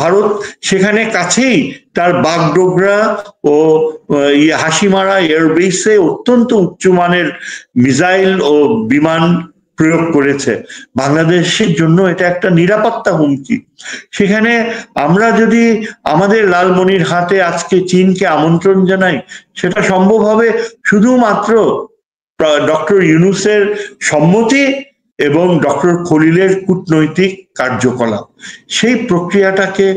ভারত সেখানে কাছেই তার বাগডোগরা ও হাসিমারা এয়ারবেসে অত্যন্ত উচ্চমানের মিসাইল ও বিমান প্রয়োগ করেছে। বাংলাদেশের জন্য এটা একটা নিরাপত্তা হুমকি। সেখানে আমরা যদি আমাদের লালমনিরহাটে আজকে চীনকে আমন্ত্রণ জানাই, সেটা সম্ভব হবে শুধুমাত্র ডক্টর ইউনূসের সম্মতি এবং ডক্টর খলিলের কূটনৈতিক কার্যকলাপ। সেই প্রক্রিয়াটাকে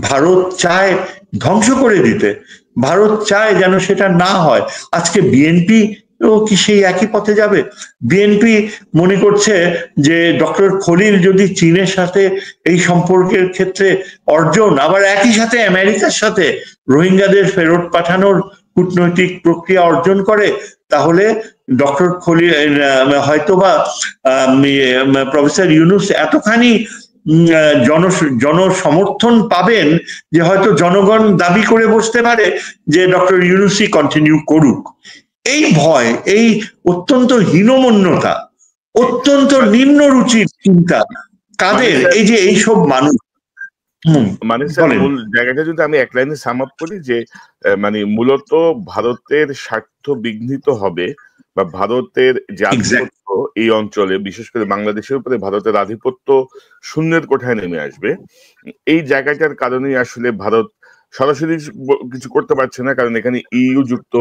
ভারত চায় ধ্বংস করে দিতে, ভারত চায় যেন সেটা না হয়। আজকে বিএনপি ও কি সেই একই পথে যাবে? বিএনপি মনে করছে যে ডক্টর খলিল যদি চীনের সাথে এই সম্পর্কের ক্ষেত্রে অর্জন, আবার একই সাথে আমেরিকার সাথে রোহিঙ্গাদের ফেরত পাঠানোর কূটনৈতিক প্রক্রিয়া অর্জন করে, তাহলে ডক্টর খলিল হয়তোবা প্রফেসর ইউনূস এতখানি জনসমর্থন পাবেন যে হয়তো জনগণ দাবি করে বসতে পারে যে ডক্টর ইউনূসই কন্টিনিউ করুক। এই ভয়, এই অত্যন্ত হীনমন্যতা, অত্যন্ত নিম্ন রুচির চিন্তা কাদের? এই যে এইসব মানুষ। মানে স্যার মূল জায়গাটা যদি আমি এক লাইনে সাম আপ করি, যে মানে মূলত ভারতের স্বার্থ বিঘ্নিত হবে বা ভারতের যে আধিপত্য এই অঞ্চলে, বিশেষ করে বাংলাদেশের উপরে ভারতের আধিপত্য শূন্যের কোঠায় নেমে আসবে। এই জায়গাটার কারণেই আসলে ভারত সরাসরি কিছু করতে পারছে না, কারণ এখানে ইইউ যুক্ত,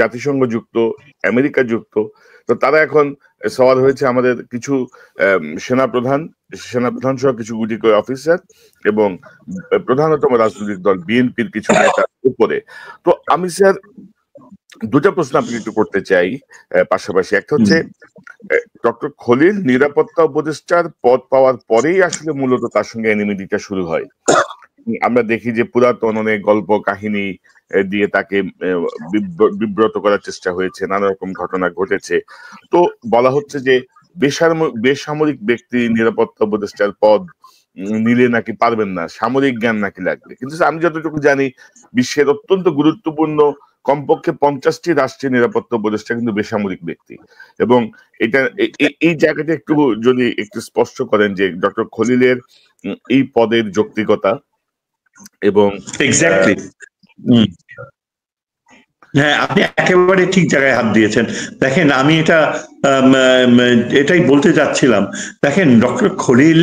জাতিসংঘ যুক্ত, আমেরিকা যুক্ত। তো তারা এখন সওয়াল হয়েছে আমাদের কিছু সেনাপ্রধান সহ কিছু গুটি কয়েক অফিসার এবং প্রধানতম রাজনৈতিক দল বিএনপির কিছু নেতার উপরে। তো আমি স্যার দুটা প্রশ্ন আপনাকে একটু করতে চাই পাশাপাশি। একটা হচ্ছে, ডক্টর খলিল নিরাপত্তা উপদেষ্টার পদ পাওয়ার পরেই আসলে মূলত তার সঙ্গে এনিমিটিটা শুরু হয়। আমরা দেখি যে পুরাতন অনেক গল্প কাহিনী দিয়ে তাকে বিব্রত করার চেষ্টা হয়েছে, নানা রকম ঘটনা ঘটেছে। তো বলা হচ্ছে যে বেসামরিক ব্যক্তি নিরাপত্তা উপদেষ্টার পদ নিলে নাকি পারবেন না, সামরিক জ্ঞান নাকি লাগবে। কিন্তু আমি যতটুকু জানি বিশ্বের অত্যন্ত গুরুত্বপূর্ণ কমপক্ষে 50টি রাষ্ট্রীয় নিরাপত্তা উপদেষ্টা কিন্তু বেসামরিক ব্যক্তি। এবং এটা এই জায়গাটা একটু যদি একটু স্পষ্ট করেন যে ডক্টর খলিলের এই পদের যৌক্তিকতা এবং এক্স্যাক্টলি। হ্যাঁ, আপনি একেবারে ঠিক জায়গায় হাত দিয়েছেন। দেখেন, আমি এটাই বলতে চাচ্ছিলাম। দেখেন, ডক্টর খলিল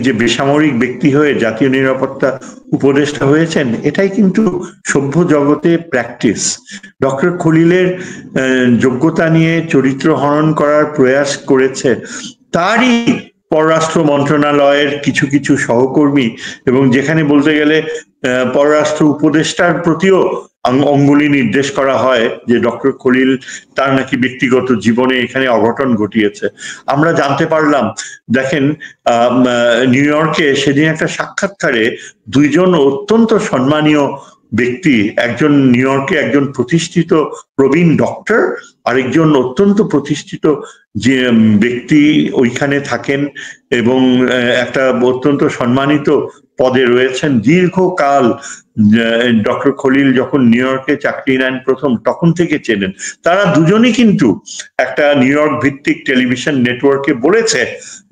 যে বেসামরিক ব্যক্তি হয়ে জাতীয় নিরাপত্তা উপদেষ্টা হয়েছেন, এটাই কিন্তু সভ্য জগতে প্র্যাকটিস। ডক্টর খলিলের যোগ্যতা নিয়ে চরিত্র হনন করার প্রয়াস করেছে তারই পররাষ্ট্র মন্ত্রণালয়ের কিছু কিছু সহকর্মী, এবং যেখানে বলতে গেলে পররাষ্ট্র উপদেষ্টার প্রতিও অঙ্গুলি নির্দেশ করা হয় যে ডক্টর খলিল তার নাকি ব্যক্তিগত জীবনে এখানে অঘটন ঘটিয়েছে। আমরা জানতে পারলাম, দেখেন, নিউ ইয়র্কে সেদিন একটা সাক্ষাৎকারে দুইজন অত্যন্ত সম্মানীয় ব্যক্তি, একজন নিউ ইয়র্কে একজন প্রতিষ্ঠিত প্রবীণ ডক্টর, আরেকজন অত্যন্ত প্রতিষ্ঠিত যে ব্যক্তি ওইখানে থাকেন এবং একটা অত্যন্ত সম্মানিত পদে রয়েছেন দীর্ঘকাল। ডক্টর খলিল যখন নিউ ইয়র্কে চাকরি নেন প্রথম, তখন থেকে চেনেন। তারা দুজনই কিন্তু একটা নিউ ইয়র্ক ভিত্তিক টেলিভিশন নেটওয়ার্কে বলেছে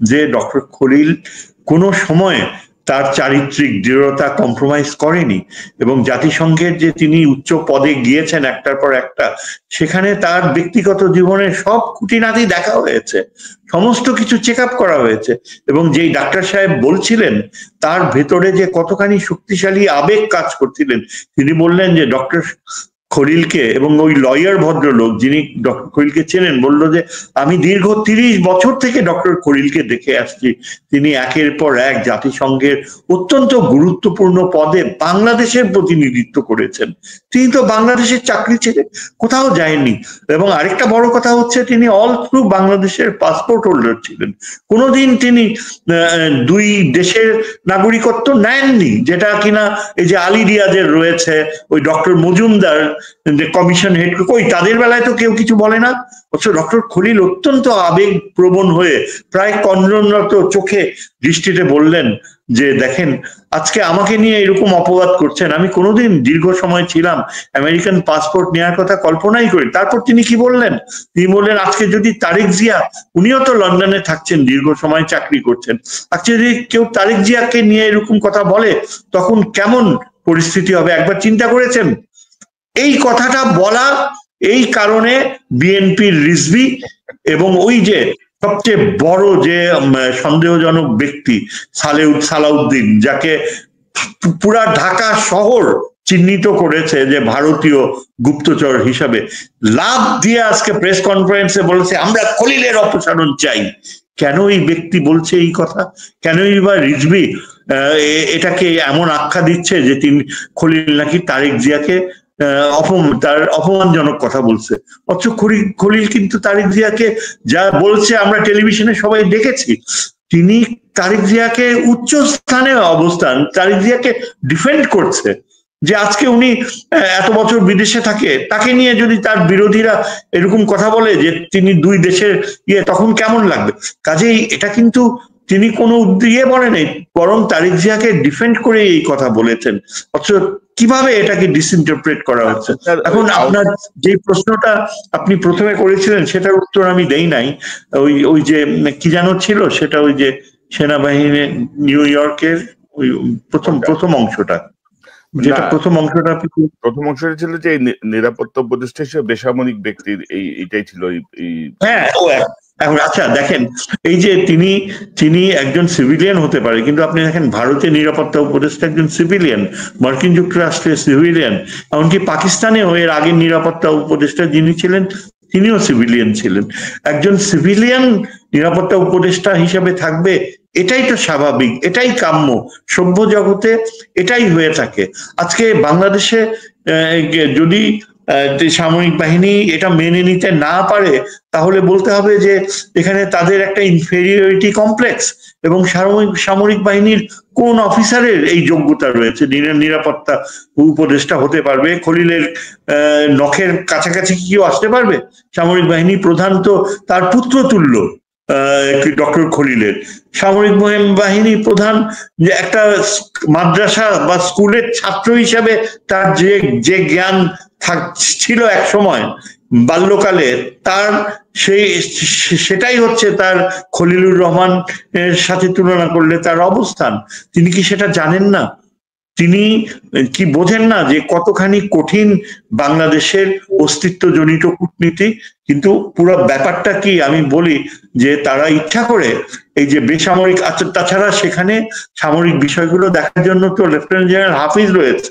যে ডক্টর খলিল কোনো সময় তার চারিত্রিক দৃঢ়তা কম্প্রোমাইজ করেনি, এবং জাতিসংঘের যে তিনি উচ্চ পদে গিয়েছেন একটার পর একটা, সেখানে তার ব্যক্তিগত জীবনের সব খুঁটিনাটি দেখা হয়েছে, সমস্ত কিছু চেক আপ করা হয়েছে। এবং যেই ডাক্তার সাহেব বলছিলেন তার ভেতরে যে কতখানি শক্তিশালী আবেগ কাজ করছিলেন, তিনি বললেন যে ডক্টর খলিলকে, এবং ওই লয়ার ভদ্রলোক যিনি ডক্টর খলিলকে চেনেন বললো যে আমি দীর্ঘ 30 বছর থেকে ডক্টর খলিলকে দেখে আসছি, তিনি একের পর এক জাতিসংঘের অত্যন্ত গুরুত্বপূর্ণ পদে বাংলাদেশের প্রতিনিধিত্ব করেছেন। তিনি তো বাংলাদেশের চাকরি ছেড়ে কোথাও যায়নি, এবং আরেকটা বড় কথা হচ্ছে তিনি অল থ্রু বাংলাদেশের পাসপোর্ট হোল্ডার ছিলেন, কোনোদিন তিনি দুই দেশের নাগরিকত্ব নেননি, যেটা কিনা এই যে আলী রিয়াজের রয়েছে, ওই ডক্টর মজুমদার কমিশন হেড, কই তাদের বেলায় তো কেউ কিছু বলে না। অথচ ডক্টর খলিল অত্যন্ত আবেগপ্রবণ হয়ে প্রায় কন্দনরত চোখে দৃষ্টিতে বললেন যে দেখেন আজকে আমাকে নিয়ে এরকম অপবাদ করছেন, আমি কোনোদিন দীর্ঘ সময় ছিলাম আমেরিকান পাসপোর্ট নেওয়ার কথা কল্পনাই করি। তারপর তিনি কি বললেন, তিনি বললেন আজকে যদি তারেক জিয়া, উনিও তো লন্ডনে থাকছেন, দীর্ঘ সময় চাকরি করছেন, আজকে যদি কেউ তারেক জিয়াকে নিয়ে এরকম কথা বলে তখন কেমন পরিস্থিতি হবে একবার চিন্তা করেছেন? এই কথাটা বলা এই কারণে বিএনপির রিজভী এবং ওই যে সবচেয়ে বড় যে সন্দেহজনক ব্যক্তি সালাউদ্দিন, যাকে পুরা ঢাকা শহর চিহ্নিত করেছে যে ভারতীয় গুপ্তচর হিসাবে, লাভ দিয়ে আজকে প্রেস কনফারেন্সে বলেছে আমরা খলিলের অপসারণ চাই। কেন এই ব্যক্তি বলছে এই কথা? কেনই বা রিজভী এটাকে এমন আখ্যা দিচ্ছে যে তিনি খলিল নাকি তারেক জিয়াকে তার অপমানজনক কথা বলছে? অথচ খলিল কিন্তু তারেক জিয়াকে যা বলছে আমরা টেলিভিশনে সবাই দেখেছি, তিনি তারেক জিয়াকে উচ্চ স্থানে অবস্থান, তারেক জিয়াকে ডিফেন্ড করছে। যে আজকে উনি এত বছর বিদেশে থাকে, তাকে নিয়ে যদি তার বিরোধীরা এরকম কথা বলে যে তিনি দুই দেশের তখন কেমন লাগবে? কাজেই এটা কিন্তু তিনি কোনো বলেন নাই, বরং তারেক জিয়াকে ডিফেন্ড করে এই কথা বলেছেন। অথচ কিভাবে এটাকে ডিসইন্টারপ্রেট করা হচ্ছে? এখন আপনার যে প্রশ্নটা আপনি প্রথমে করেছিলেন সেটার উত্তর আমি দেই নাই। ওই যে কি যেন ছিল সেটা, ওই যে সেনাবাহিনী নিউ ইয়র্কের ওই প্রথম অংশটা, যেটা প্রথম অংশটা ছিল যে নিরাপত্তা উপদেষ্টা হিসেবে বেসামরিক ব্যক্তির এইটাই ছিল। হ্যাঁ, এখন আচ্ছা দেখেন, এই যে তিনি একজন সিভিলিয়ান হতে পারে, কিন্তু আপনি দেখেন ভারতের নিরাপত্তা উপদেষ্টা একজন সিভিলিয়ান, মার্কিন যুক্তরাষ্ট্রের সিভিলিয়ান, এমনকি পাকিস্তানেও এর আগের নিরাপত্তা উপদেষ্টা যিনি ছিলেন তিনিও সিভিলিয়ান ছিলেন। একজন সিভিলিয়ান নিরাপত্তা উপদেষ্টা হিসেবে থাকবে, এটাই তো স্বাভাবিক, এটাই কাম্য, সভ্য জগতে এটাই হয়ে থাকে। আজকে বাংলাদেশে যদি সামরিক বাহিনী এটা মেনে নিতে না পারে, তাহলে বলতে হবে যে এখানে তাদের একটা ইনফেরিয়রিটি কমপ্লেক্স, এবং সামরিক বাহিনীর কোন অফিসারের এই যোগ্যতা রয়েছে নিরাপত্তা উপদেষ্টা হতে পারবে? খলিলের নখের কাছাকাছি কেউ আসতে পারবে? সামরিক বাহিনী প্রধান তো তার পুত্র তুল্য ডক্টর খলিলের। সামরিক বাহিনী প্রধান যে একটা মাদ্রাসা বা স্কুলের ছাত্র হিসাবে তার যে জ্ঞান ছিল এক সময় বাল্যকালে, তার সেটাই হচ্ছে তার খলিলুর রহমান এর সাথে তুলনা করলে তার অবস্থান। তিনি কি সেটা জানেন না? তিনি কি বোঝেন না যে কতখানি কঠিন বাংলাদেশের অস্তিত্বজনিত কূটনীতি? কিন্তু পুরো ব্যাপারটা কি আমি বলি যে তারা ইচ্ছা করে এই যে বেসামরিক, তাছাড়া সেখানে সামরিক বিষয়গুলো দেখার জন্য তো লেফটেন্যান্ট জেনারেল হাফিজ রয়েছে,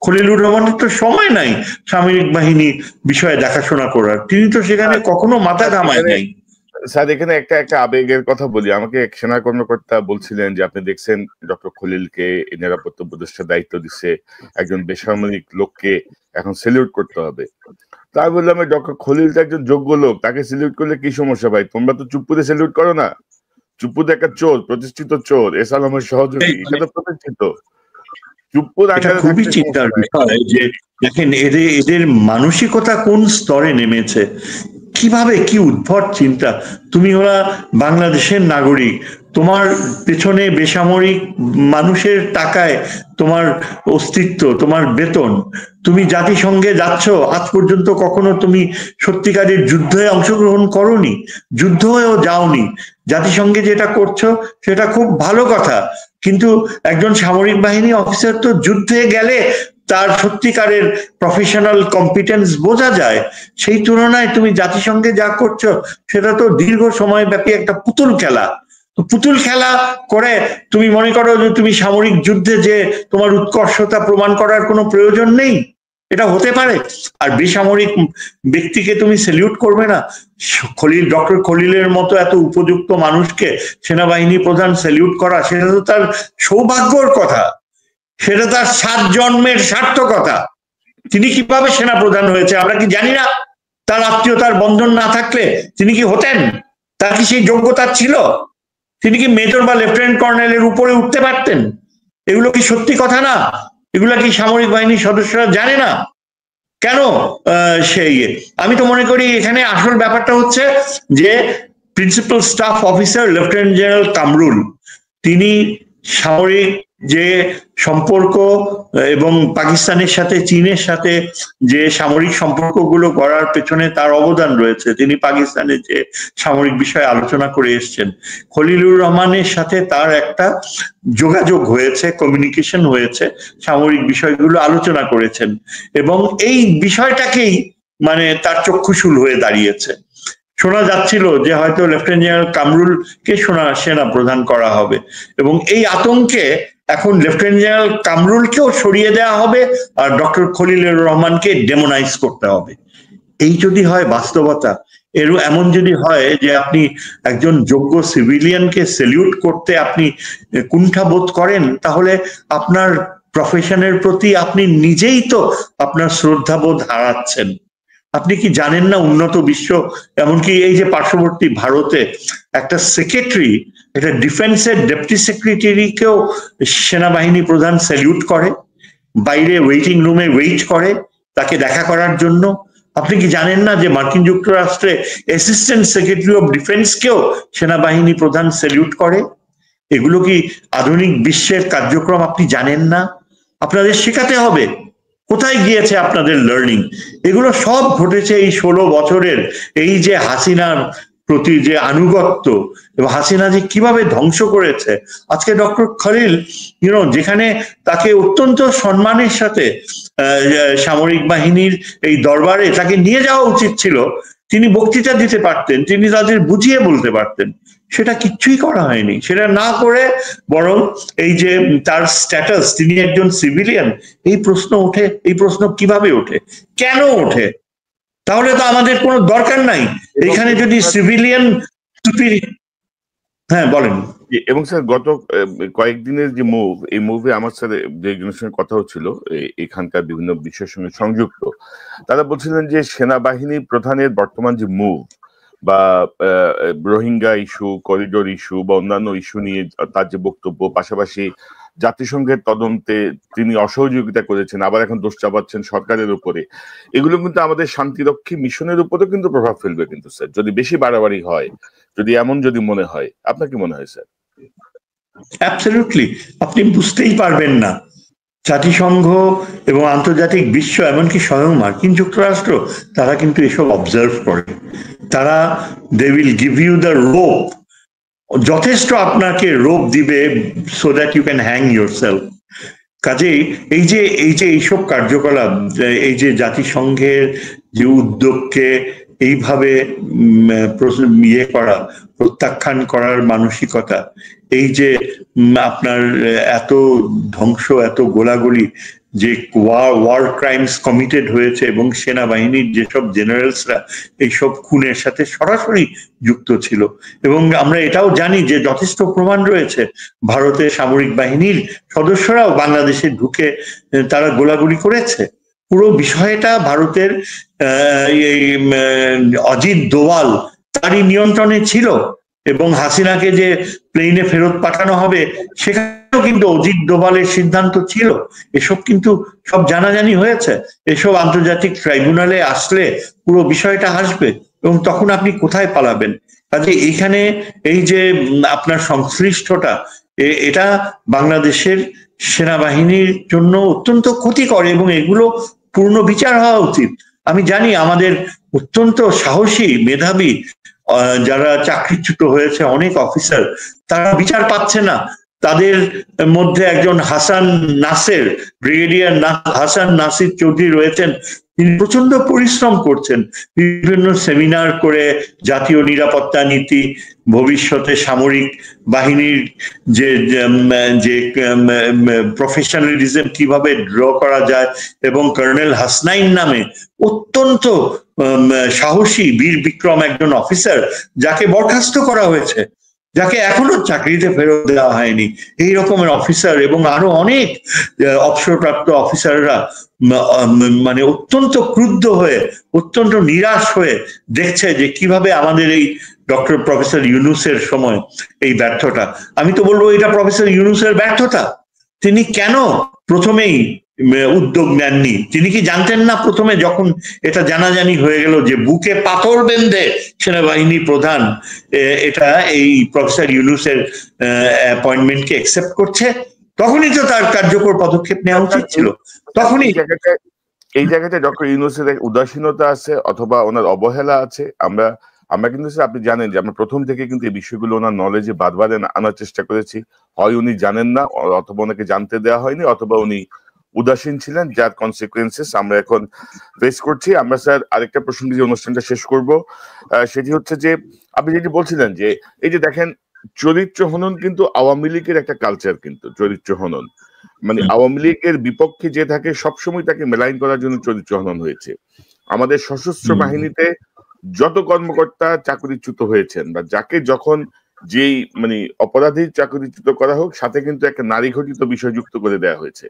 খলিলুর রহমানের তো সময় নাই সামরিক বাহিনী বিষয়ে দেখাশোনা করার, তিনি তো সেখানে কখনো মাথা ঘামায় নাই। স্যার এখানে একটা আবেগের কথা বলি। আমাকে এক সেনা কর্মকর্তা বলছিলেন যে আপনি দেখছেন ডক্টর খলিলকে নিরাপত্তা উপদেষ্টার দায়িত্ব দিচ্ছে, একজন বেসামরিক লোককে এখন সেলিউট করতে হবে। তাই বললাম ডক্টর খলিল তো একজন যোগ্য লোক, তাকে সেলিউট করলে কি সমস্যা ভাই? তোমরা তো চুপ্পুতে সেলিউট করো না। চুপ্পুতে একটা চোর, প্রতিষ্ঠিত চোর, এসালামের সহযোগী, এটা তো প্রতিষ্ঠিত। খুবই চিন্তার বিষয় যে দেখেন এদের মানসিকতা কোন স্তরে নেমেছে, কিভাবে, কি উদ্ভট চিন্তা। তুমি ওরা বাংলাদেশের নাগরিক, তোমার পেছনে বেসামরিক মানুষের টাকায় তোমার অস্তিত্ব, তোমার বেতন, তুমি জাতিসংঘে যাচ্ছ, আজ পর্যন্ত কখনো তুমি সত্যিকারের যুদ্ধে অংশগ্রহণ করনি, যুদ্ধ হয়েও যাওনি, জাতিসংঘে যেটা করছো সেটা খুব ভালো কথা, কিন্তু একজন সামরিক বাহিনী অফিসার তো যুদ্ধে গেলে তার সত্যিকারের প্রফেশনাল কম্পিটেন্স বোঝা যায়। সেই তুলনায় তুমি জাতিসংঘে যা করছো সেটা তো দীর্ঘ সময় ব্যাপী একটা পুতুল খেলা। পুতুল খেলা করে তুমি মনে করো যে তুমি সামরিক যুদ্ধে যে তোমার উৎকর্ষতা প্রমাণ করার কোনো প্রয়োজন নেই? এটা হতে পারে? আর বেসামরিক ব্যক্তিকে তুমি স্যালিউট করবে না? ডক্টর খলিলের মতো এত উপযুক্ত মানুষকে সেনাবাহিনী প্রধান স্যালিউট করা, সেটা তো তার সৌভাগ্যর কথা, সেটা তার 7 জন্মের সার্থকতা। তিনি কিভাবে সেনা প্রধান হয়েছে আমরা কি জানি না? তার আত্মীয়তার বন্ধন না থাকলে তিনি কি হতেন? তার কি সেই যোগ্যতা ছিল? তিনি কি মেজর বা লেফটেন্যান্ট কর্নেলের উপরে উঠতে পারতেন? এগুলো কি সত্যি কথা না? এগুলো কি সামরিক বাহিনীর সদস্যরা জানে না? কেন সেই আমি তো মনে করি এখানে আসল ব্যাপারটা হচ্ছে যে principal staff officer lieutenant general Kamrul, তিনি সামরিক যে সম্পর্ক এবং পাকিস্তানের সাথে চীনের সাথে যে সামরিক সম্পর্কগুলো গড়ার পেছনে তার অবদান রয়েছে, তিনি পাকিস্তানের যে সামরিক বিষয়ে আলোচনা করে এসছেন, খলিলুর রহমানের সাথে তার একটা যোগাযোগ হয়েছে, কমিউনিকেশন হয়েছে, সামরিক বিষয়গুলো আলোচনা করেছেন এবং এই বিষয়টাকেই মানে তার চক্ষুশূল হয়ে দাঁড়িয়েছে। শোনা যাচ্ছিল যে হয়তো লেফটেন্যান্ট জেনারেল কামরুলকে সেনা প্রধান করা হবে এবং এই আতঙ্কে এখন লেফটেন্যান্ট জেনারেল কামরুলকেও সরিয়ে দেওয়া হবে আর ডক্টর খলিলুর রহমানকে ডেমোনাইজ করতে হবে। এই যদি হয় বাস্তবতা, এমন যদি হয় যে আপনি একজন যোগ্য সিভিলিয়ানকে স্যালিউট করতে আপনি কুণ্ঠাবোধ করেন, তাহলে আপনার প্রফেশনের প্রতি আপনি নিজেই তো আপনার শ্রদ্ধাবোধ হারাচ্ছেন। আপনি কি জানেন না উন্নত বিশ্ব, এমনকি এই যে পার্শ্ববর্তী ভারতে একটা সেক্রেটারি, একটা ডিফেন্সের ডেপুটি সেক্রেটারিকেও সেনাবাহিনী প্রধান স্যালিউট করে, বাইরে ওয়েটিং রুমে ওয়েট করে তাকে দেখা করার জন্য। আপনি কি জানেন না যে মার্কিন যুক্তরাষ্ট্রে অ্যাসিস্ট্যান্ট সেক্রেটারি অফ ডিফেন্সকেও সেনাবাহিনী প্রধান স্যালিউট করে? এগুলো কি আধুনিক বিশ্বের কার্যক্রম আপনি জানেন না? আপনাদের শেখাতে হবে। কোথায় গিয়েছে আপনাদের লার্নিং? এগুলো সব ঘটেছে এই 16 বছরের এই যে হাসিনার প্রতি যে আনুগত্য এবং হাসিনা যে কিভাবে ধ্বংস করেছে। আজকে ডক্টর খলিল যেখানে তাকে অত্যন্ত সম্মানের সাথে সামরিক বাহিনীর এই দরবারে তাকে নিয়ে যাওয়া উচিত ছিল, তিনি বক্তৃতা দিতে পারতেন, তিনি তাদের বুঝিয়ে বলতে পারতেন, সেটা কিচ্ছুই করা হয়নি। সেটা না করে বরং এই যে তার স্ট্যাটাস, তিনি একজন সিভিলিয়ান, এই প্রশ্ন ওঠে। এই প্রশ্ন কিভাবে ওঠে, কেন ওঠে? তাহলে তো আমাদের কোনো দরকার নাই এখানে যদি সিভিলিয়ান। হ্যাঁ বলেন। এবং স্যার গত কয়েকদিনের যে মুভ, এই মুভে আমার সাথে যে একজনের সঙ্গে কথা হচ্ছিল এখানকার বিভিন্ন বিষয়ের সঙ্গে সংযুক্ত, তারা বলছিলেন যে সেনাবাহিনী প্রধানের বর্তমান যে মুভ বা রোহিঙ্গা ইস্যু, করিডোর ইস্যু বা অন্যান্য ইস্যু নিয়ে তার যে বক্তব্য, পাশাপাশি জাতিসংঘের তদন্তে তিনি অসহযোগিতা করেছেন, আবার এখন দোষ চাপাচ্ছেন সরকারের উপরে, এগুলো কিন্তু আমাদের শান্তিরক্ষী মিশনের উপরেও কিন্তু প্রভাব ফেলবে কিন্তু স্যার, যদি বেশি বাড়াবাড়ি হয়, যদি এমন যদি মনে হয়। আপনার কি মনে হয় স্যার? অ্যাবসলিউটলি, আপনি বুঝতেই পারবেন না। জাতিসংঘ এবং আন্তর্জাতিক বিশ্ব, এমনকি স্বয়ং মার্কিন যুক্তরাষ্ট্র, তারা কিন্তু এসব অবজার্ভ করে। তারা they will give you the rope, যথেষ্ট আপনাকে রোপ দিবে so that you can hang yourself. কাজেই এই যে এইসব কার্যকলাপ, এই যে জাতিসংঘের যে উদ্যোগকে এইভাবে ইয়ে করা, প্রত্যাখ্যান করার মানসিকতা, এই যে আপনার এত ধ্বংস, এত গোলাগুলি, যে ওয়ার ক্রাইমস কমিটেড হয়েছে এবং সেনাবাহিনীর যেসব জেনারেলসরা এইসব খুনের সাথে সরাসরি যুক্ত ছিল, এবং আমরা এটাও জানি যে যথেষ্ট প্রমাণ রয়েছে ভারতের সামরিক বাহিনীর সদস্যরাও বাংলাদেশে ঢুকে তারা গোলাগুলি করেছে। পুরো বিষয়টা ভারতের অজিত দোভাল তারই নিয়ন্ত্রণে ছিল, এবং হাসিনাকে যে প্লেনে ফেরত পাঠানো হবে সেখানেও কিন্তু অজিত দোভালের সিদ্ধান্ত ছিল। এসব কিন্তু সব জানাজানি হয়েছে। এসব আন্তর্জাতিক ট্রাইব্যুনালে আসলে পুরো বিষয়টা আসবে এবং তখন আপনি কোথায় পালাবেন? কাজে এইখানে এই যে আপনার সংশ্লিষ্টতা, এটা বাংলাদেশের সেনাবাহিনীর জন্য অত্যন্ত ক্ষতিকর এবং এগুলো পূর্ণ বিচার হওয়া উচিত। আমি জানি আমাদের অত্যন্ত সাহসী, মেধাবী যারা চাকরিচ্যুত হয়েছে অনেক অফিসার, তারা বিচার পাচ্ছে না। তাদের মধ্যে একজন হাসান নাসের, ব্রিগেডিয়ার হাসান নাসির চৌধুরী রয়েছেন, তিনি প্রচন্ড পরিশ্রম করছেন, বিভিন্ন সেমিনার করে জাতীয় নিরাপত্তা নীতি, ভবিষ্যতে সামরিক বাহিনীর যে প্রফেশনালিজম কিভাবে ড্র করা যায়, এবং কর্নেল হাসনাইন নামে অত্যন্ত সাহসী বীর বিক্রম একজন অফিসার, যাকে বরখাস্ত করা হয়েছে, যাকে এখনো চাকরিতে ফেরত দেওয়া হয়নি, এই রকমের অফিসার এবং আরো অনেক অবসরপ্রাপ্ত অফিসাররা মানে অত্যন্ত ক্রুদ্ধ হয়ে, অত্যন্ত নিরাশ হয়ে দেখছে যে কিভাবে আমাদের এই ডক্টর প্রফেসর ইউনূসের সময় এই ব্যর্থতা। আমি তো বলবো এটা প্রফেসর ইউনূসের ব্যর্থতা। তিনি কেন প্রথমেই উদ্যোগ নেননি? তিনি কি জানতেন না প্রথমে, যখন এটা জানাজানি হয়ে গেল যে বুকে পাথর বেঁধে সেনাবাহিনী প্রধান এটা এই প্রফেসর ইউনূসের অ্যাপয়েন্টমেন্টকে অ্যাকসেপ্ট করছে, তখনই তো তার কার্যকর পদক্ষেপ নেওয়া উচিত ছিল। তখনই এই জায়গাতে ডক্টর ইউনূসের উদাসীনতা আছে অথবা ওনার অবহেলা আছে। আমরা কিন্তু আপনি জানেন যে আমরা প্রথম থেকে কিন্তু এই বিষয়গুলো ওনার নলেজে বারবার আনার চেষ্টা করেছি। হয় উনি জানেন না, অথবা ওনাকে জানতে দেওয়া হয়নি, অথবা উনি উদাসীন ছিলেন, যার কনসিকুয়েন্সেস আমরা এখন ফেস করছি। আমরা স্যার আরেকটা প্রসঙ্গে যে অনুষ্ঠানটা শেষ করব সেটি হচ্ছে যে আপনি যেটি বলছিলেন যে এই যে দেখেন চরিত্র হনন কিন্তু আওয়ামী লীগের একটা কালচার, কিন্তু চরিত্র হনন মানে আওয়ামী লীগের বিপক্ষে যে থাকে সবসময় তাকে মেলাইন করার জন্য চরিত্র হনন হয়েছে। আমাদের সশস্ত্র বাহিনীতে যত কর্মকর্তা চাকরিচ্যুত হয়েছেন বা যাকে যখন যেই মানে অপরাধীর চাকরিচ্যুত করা হোক, সাথে কিন্তু একটা নারী ঘটিত বিষয় যুক্ত করে দেওয়া হয়েছে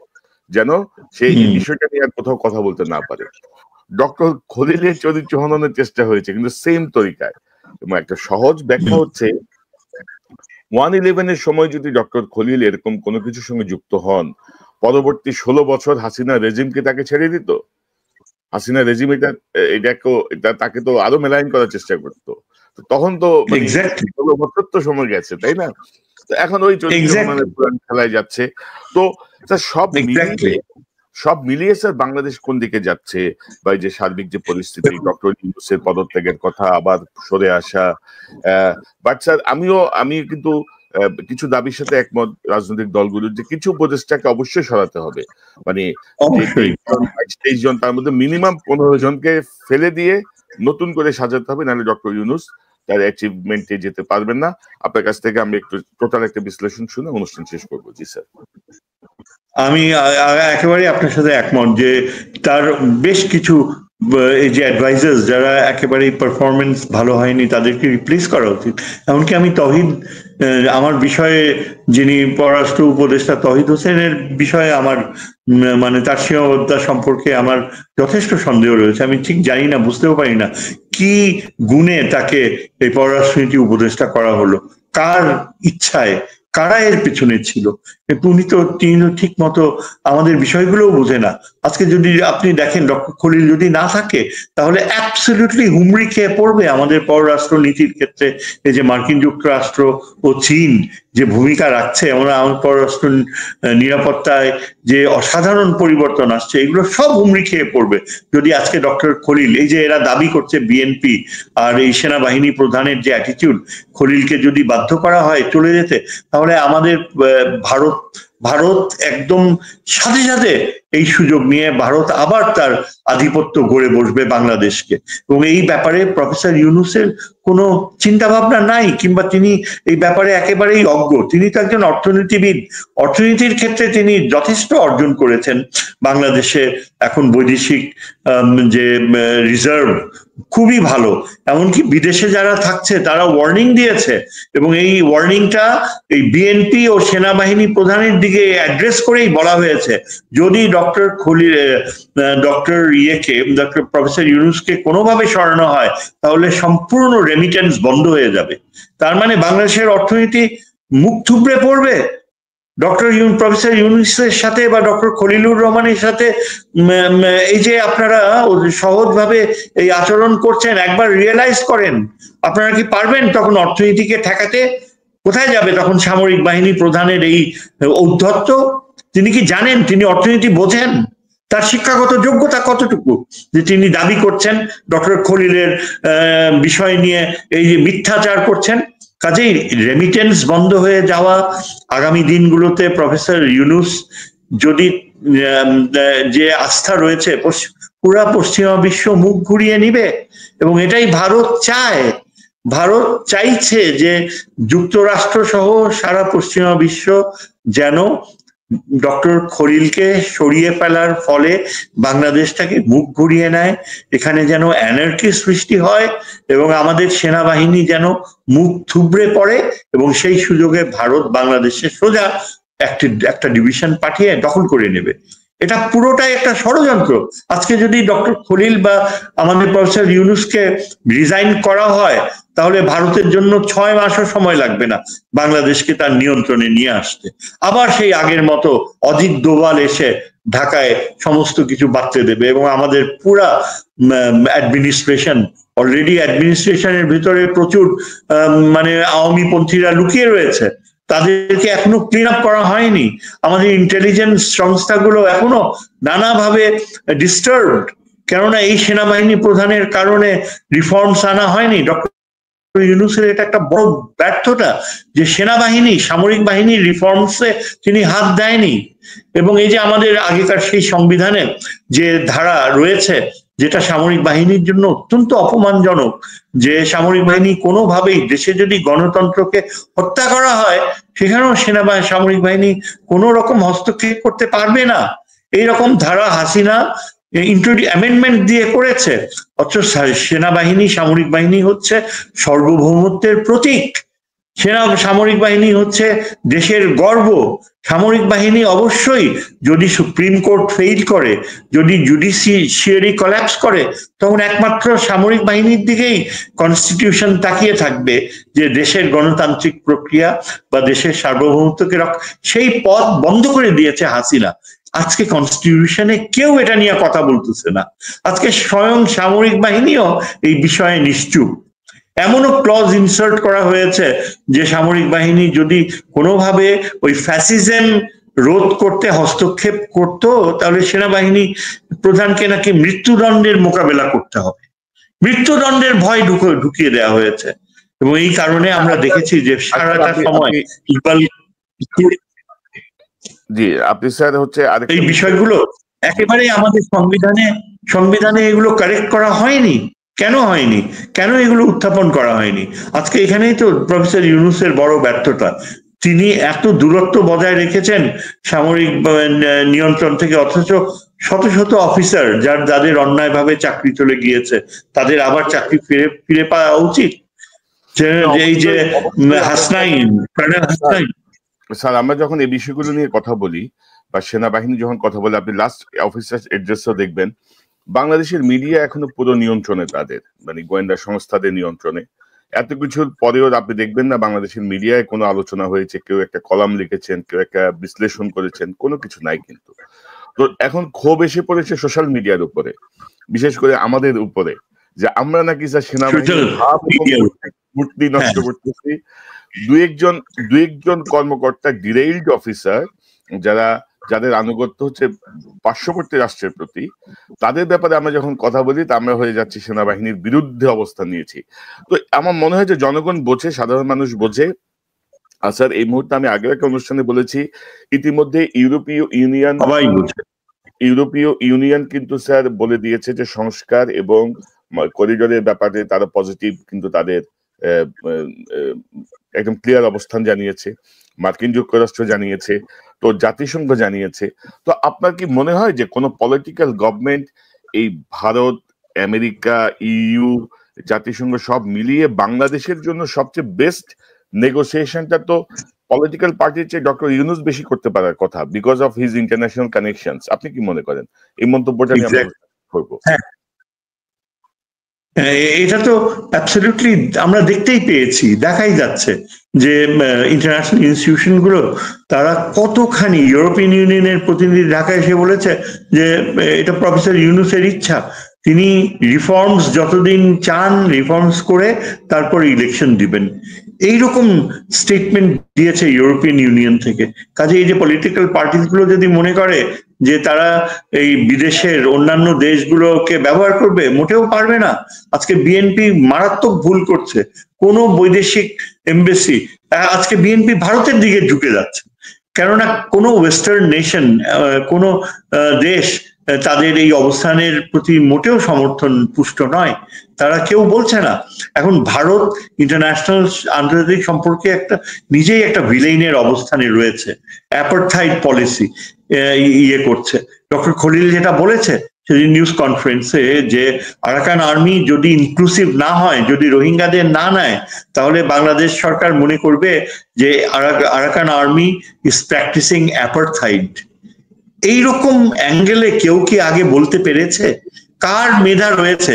যেন সেই বিষয়টা নিয়ে আর কোথাও কথা বলতে না পারে। ডক্টর খলিলের চরিত্র হননের চেষ্টা হয়েছে কিন্তু সেম তরিকায়। এবং একটা সহজ ব্যাখ্যা হচ্ছে 1/11 সময় যদি ডক্টর খলিল এরকম কোনো কিছুর সঙ্গে যুক্ত হন, পরবর্তী 16 বছর হাসিনা রেজিমকে তাকে ছেড়ে দিত। হাসিনা রেজিম তাকে তো আরো মেলাইন করার চেষ্টা করতো। তখন তো 16 বছর তো সময় গেছে, তাই না? এখন ওই চরিত্র খেলায় যাচ্ছে। তো সব মিলিয়ে স্যার বাংলাদেশ কোন দিকে যাচ্ছে, বা যে সার্বিক যে পরিস্থিতি, ডক্টর ইউনূসের পদত্যাগের কথা, আবার সরে আসা, বাট স্যার আমি কিন্তু কিছু দাবির সাথে একমত রাজনৈতিক দলগুলোর, যে কিছু উপদেষ্টাকে অবশ্যই সরাতে হবে। মানে 23 জন, তার মধ্যে মিনিমাম 15 জনকে ফেলে দিয়ে নতুন করে সাজাতে হবে, নাহলে ডক্টর ইউনূস তার অ্যাচিভমেন্টে যেতে পারবেন না। আপনার কাছ থেকে আমি একটু টোটাল একটা বিশ্লেষণ শুনে অনুষ্ঠান শেষ করবো। জি স্যার। আমি একেবারে আপনার সাথে একমত যে তার বেশ কিছু এই যে অ্যাডভাইজার্স যারা একেবারেই পারফরমেন্স ভালো হয়নি তাদেরকে রিপ্লেস করা উচিত। এমনকি আমি তহিদ, আমার বিষয়ে যিনি পররাষ্ট্র উপদেষ্টা তহিদ হোসেনের বিষয়ে আমার মানে তার সীমাবদ্ধতা সম্পর্কে আমার যথেষ্ট সন্দেহ রয়েছে। আমি ঠিক জানি না, বুঝতেও পারি না কি গুণে তাকে এই পররাষ্ট্রনীতি উপদেষ্টা করা হলো, কার ইচ্ছায়, কারা এর পেছনে ছিল। তিনি ঠিক মতো আমাদের বিষয়গুলোও বোঝে না। আজকে যদি আপনি দেখেন ডক্টর খলিল যদি না থাকে, তাহলে অ্যাবসলিউটলি হুমড়ি খেয়ে পড়বে আমাদের পররাষ্ট্র নীতির ক্ষেত্রে। এই যে মার্কিন যুক্তরাষ্ট্র ও চীন যে ভূমিকা রাখছে, আমরা আমার পররাষ্ট্র নিরাপত্তায় যে অসাধারণ পরিবর্তন আসছে, এগুলো সব হুমড়ি খেয়ে পড়বে যদি আজকে ডক্টর খলিল, এই যে এরা দাবি করছে বিএনপি আর এই সেনাবাহিনী প্রধানের যে অ্যাটিটিউড, খলিলকে যদি বাধ্য করা হয় চলে যেতে, তাহলে আমাদের ভারত একদম সাথে সাথে এই সুযোগ নিয়ে ভারত আবার তার আধিপত্য গড়ে বসবে বাংলাদেশকে। এবং এই ব্যাপারে প্রফেসর ইউনূসের কোনো চিন্তা ভাবনা নাই, কিংবা তিনি এই ব্যাপারে একেবারেই অজ্ঞ। তিনি তো একজন অর্থনীতিবিদ, অর্থনীতির ক্ষেত্রে তিনি যথেষ্ট অর্জন করেছেন। বাংলাদেশে এখন বৈদেশিক যে রিজার্ভ খুবই ভালো, এমনকি বিদেশে যারা থাকছে তারা ওয়ার্নিং দিয়েছে, এবং এই ওয়ার্নিংটা এই বিএনপি ও সেনাবাহিনী প্রধানের দিকে অ্যাড্রেস করেই বলা হয়েছে, যদি ডক্টর প্রফেসর ইউনূসকে কোনোভাবে সরানো হয় তাহলে সম্পূর্ণ রেমিটেন্স বন্ধ হয়ে যাবে। তার মানে বাংলাদেশের অর্থনীতি মুখ থুবড়ে পড়বে। প্রফেসর ইউনূসের সাথে বা ডক্টর খলিলুর রহমানের সাথে এই যে আপনারা সহজভাবে এই আচরণ করছেন, একবার রিয়েলাইজ করেন, আপনারা কি পারবেন তখন অর্থনীতিকে ঠেকাতে? কোথায় যাবে তখন সামরিক বাহিনী প্রধানের এই ঔদ্ধত্য? তিনি কি জানেন, তিনি অর্থনীতি বোঝেন? তার শিক্ষাগত যোগ্যতা কতটুকু যে তিনি দাবি করছেন ডক্টর খলিলের বিষয় নিয়ে এই যে মিথ্যাচার করছেন? কাজেই রেমিটেন্স বন্ধ হয়ে যাওয়া আগামী দিনগুলোতে প্রফেসর ইউনূস যদি যে আস্থা রয়েছে পুরা পশ্চিমা বিশ্ব মুখ ঘুরিয়ে নিবে, এবং এটাই ভারত চায়। ভারত চাইছে যে যুক্তরাষ্ট্র সহ সারা পশ্চিমা বিশ্ব যেন ডক্টর খলিলকে সরিয়ে ফেলার ফলে বাংলাদেশটাকে মুখ ঘুরিয়ে নেয়, এখানে যেন অ্যানার্কি সৃষ্টি হয় এবং আমাদের সেনাবাহিনী যেন মুখ থুবড়ে পড়ে, এবং সেই সুযোগে ভারত বাংলাদেশে সোজা একটা ডিভিশন পাঠিয়ে দখল করে নেবে। এটা পুরোটাই একটা ষড়যন্ত্র। আজকে যদি ডক্টর খলিল বা আমাদের প্রফেসর ইউনূসকে রিজাইন করা হয়, তাহলে ভারতের জন্য 6 মাসও সময় লাগবে না বাংলাদেশকে তার নিয়ন্ত্রণে নিয়ে আসতে। আবার সেই আগের মতো অজিত দোভাল এসে ঢাকায় সমস্ত কিছু বাঁধতে দেবে, এবং আমাদের পুরা অ্যাডমিনিস্ট্রেশন, অলরেডি অ্যাডমিনিস্ট্রেশনের ভিতরে প্রচুর মানে আওয়ামী পন্থীরা লুকিয়ে রয়েছে, তাদেরকে এখনো ক্লিন আপ করা হয়নি। আমাদের ইন্টেলিজেন্স সংস্থাগুলো এখনো নানাভাবে ডিস্টার্বড, কেননা এই সেনাবাহিনী প্রধানের কারণে রিফর্মস আনা হয়নি। ডক্টর ইউনূসের এটা একটা বড় ব্যর্থতা যে সেনাবাহিনী, সামরিক বাহিনীর রিফর্মসে তিনি হাত দেয়নি। এবং এই যে আমাদের আগেকার সেই সংবিধানে যে ধারা রয়েছে, যেটা সামরিক বাহিনীর জন্য অত্যন্ত অপমানজনক, যে সামরিক বাহিনী কোনোভাবেই দেশে যদি গণতন্ত্রকে হত্যা করা হয়, সেখানেও সামরিক বাহিনী কোনো রকম হস্তক্ষেপ করতে পারবে না, এইরকম ধারা হাসিনা অ্যামেন্ডমেন্ট দিয়ে করেছে। অথচ সেনাবাহিনী, সামরিক বাহিনী হচ্ছে সার্বভৌমত্বের প্রতীক। সামরিক বাহিনী হচ্ছে দেশের গর্ব। সামরিক বাহিনী অবশ্যই, যদি সুপ্রিম কোর্ট ফেইল করে, যদি জুডিশিয়ারি কোল্যাপস করে, তখন একমাত্র সামরিক বাহিনীর দিকেই কনস্টিটিউশন তাকিয়ে থাকবে যে দেশের গণতান্ত্রিক প্রক্রিয়া বা দেশের সার্বভৌমত্বকে সেই পথ বন্ধ করে দিয়েছে হাসিনা। আজকে কনস্টিটিউশনে কেউ এটা নিয়ে কথা বলতেছে না। আজকে স্বয়ং সামরিক বাহিনীও এই বিষয়ে নিশ্চুপ। এমনও ক্লজ ইনসার্ট করা হয়েছে যে সামরিক বাহিনী যদি কোনোভাবে ওই ফ্যাসিজম রোধ করতে হস্তক্ষেপ করত, তাহলে সেনাবাহিনী প্রধানকে নাকি মৃত্যুদণ্ডের মোকাবেলা করতে হবে। মৃত্যুদণ্ডের ভয় ঢুকিয়ে দেওয়া হয়েছে, এবং এই কারণে আমরা দেখেছি যে সারাটা সময় ইকবাল, জি আপনি স্যার হচ্ছে এই বিষয়গুলো একেবারেই আমাদের সংবিধানে এগুলো কারেক্ট করা হয়নি। কেন হয়নি? কেন এগুলো উত্থাপন করা হয়নি? আজকে এখানেই তো প্রফেসর ইউনূসের বড় ব্যর্থতা। তিনি এত দূরত্ব বজায় রেখেছেন সামরিক নিয়ন্ত্রণ থেকে, অথচ শত শত অফিসার যাদের অন্যায়ভাবে চাকরি চলে গিয়েছে, তাদের আবার চাকরি ফিরে পাওয়া উচিত। এই যে হাসনাইন, কর্নেল হাসনাইন। স্যার আমরা যখন এই বিষয়গুলো নিয়ে কথা বলি বা সেনাবাহিনী যখন কথা বলে, আপনি লাস্ট অফিসার এড্রেসও দেখবেন, বাংলাদেশের মিডিয়া এখনো পুরো নিয়ন্ত্রণে, তাদের মানে গোয়েন্দা সংস্থাদের নিয়ন্ত্রণে। এত কিছুর পরেও আপনি দেখবেন না বাংলাদেশের মিডিয়ায় কোনো আলোচনা হয়েছে, কেউ একটা কলাম লিখেছেন, কেউ একটা বিশ্লেষণ করেছেন, কোনো কিছু নাই। কিন্তু তো এখন ক্ষোভ এসে পড়েছে সোশ্যাল মিডিয়ার উপরে, বিশেষ করে আমাদের উপরে, যে আমরা নাকি স্যার সেনাবাহিনীর মূর্তি নষ্ট করতেছি। দুই একজন কর্মকর্তা, ডিরেইলড অফিসার, যাদের আনুগত্য হচ্ছে পার্শ্ববর্তী রাষ্ট্রের প্রতি, তাদের ব্যাপারে আমরা যখন কথা বলি, তা আমরা হয়ে যাচ্ছি সেনাবাহিনীর বিরুদ্ধে অবস্থান নিয়েছি। তো আমার মনে হয় যে জনগণ বোঝে, সাধারণ মানুষ বোঝে। আর স্যার এই মুহূর্তে আমি আগের একটা অনুষ্ঠানে বলেছি, ইতিমধ্যে ইউরোপীয় ইউনিয়ন কিন্তু স্যার বলে দিয়েছে যে সংস্কার এবং করিডোরের ব্যাপারে তারা পজিটিভ, কিন্তু তাদের একদম ক্লিয়ার অবস্থান জানিয়েছে। মার্কিন যুক্তরাষ্ট্র জানিয়েছে, তো জাতিসংঘ জানিয়েছে। তো আপনার কি মনে হয় যে কোনো পলিটিক্যাল গভর্নমেন্ট, এই ভারত, আমেরিকা, ইইউ, জাতিসংঘ সব মিলিয়ে বাংলাদেশের জন্য সবচেয়ে বেস্ট নেগোসিয়েশনটা তো পলিটিক্যাল পার্টির চেয়ে ডক্টর ইউনূস বেশি করতে পারার কথা, because of his international connections? আপনি কি মনে করেন? এই মন্তব্যটা নিয়ে আমরা করবো। এটা তো অ্যাবসলিউটলি আমরা দেখতেই পেয়েছি, দেখাই যাচ্ছে যে ইন্টারন্যাশনাল ইনস্টিটিউশন গুলো তারা কতখানি, ইউরোপিয়ান ইউনিয়নের প্রতিনিধি ঢাকায় এসে বলেছে যে এটা প্রফেসর ইউনূসের ইচ্ছা, তিনি রিফর্মস যতদিন চান রিফর্মস করে তারপর ইলেকশন দিবেন, এইরকম স্টেটমেন্ট দিয়েছে ইউরোপিয়ান ইউনিয়ন থেকে। কাজে এই যে পলিটিক্যাল পার্টিস গুলো যদি মনে করে যে তারা এই বিদেশের অন্যান্য দেশগুলোকে ব্যবহার করবে, মোটেও পারবে না। আজকে বিএনপি মারাত্মক ভুল করছে। কোন বৈদেশিক এমবেসি, আজকে বিএনপি ভারতের দিকে ঝুঁকে যাচ্ছে, কেননা কোনো ওয়েস্টার্ন নেশন, কোনো দেশ তাদের এই অবস্থানের প্রতি মোটেও সমর্থন পুষ্ট নয়, তারা কেউ বলছে না। এখন ভারত ইন্টারন্যাশনাল আন্তর্জাতিক সম্পর্কে নিজেই একটা ভিলেইনের অবস্থানে রয়েছে, অ্যাপারথাইড পলিসি ইয়ে করছে। ডক্টর খলিল যেটা বলেছে সেদিন নিউজ কনফারেন্সে, যে আরাকান আর্মি যদি ইনক্লুসিভ না হয়, যদি রোহিঙ্গাদের না নেয়, তাহলে বাংলাদেশ সরকার মনে করবে যে আরাকান আর্মি ইজ প্র্যাকটিসিং অ্যাপারথাইড। এইরকম অ্যাঙ্গেলে কেউ কি আগে বলতে পেরেছে? কার মেধা রয়েছে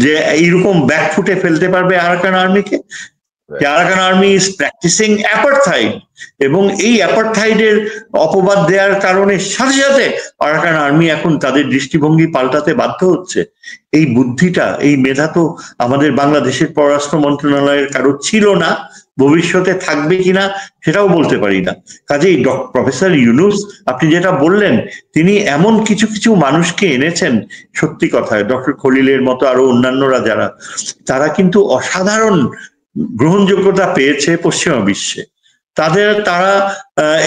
যে এইরকম ব্যাকফুটে ফেলতে পারবে আরাকান আর্মিকে? Arakan Army is practising apartheid, এবং এই অ্যাপারথাইডের অপবাদ দেওয়ার কারণে সাথে সাথে আরাকান আর্মি এখন তাদের দৃষ্টিভঙ্গি পাল্টাতে বাধ্য হচ্ছে। এই বুদ্ধিটা, এই মেধা তো আমাদের বাংলাদেশের পররাষ্ট্র মন্ত্রণালয়ের কারো ছিল না, ভবিষ্যতে থাকবে কিনা সেটাও বলতে পারি না। কাজেই প্রফেসর ইউনূস, আপনি যেটা বললেন, তিনি এমন কিছু কিছু মানুষকে এনেছেন, সত্যি কথায় ডক্টর খলিলের মতো আরো অন্যান্যরা যারা, তারা কিন্তু অসাধারণ গ্রহণযোগ্যতা পেয়েছে পশ্চিমা বিশ্বে। তারা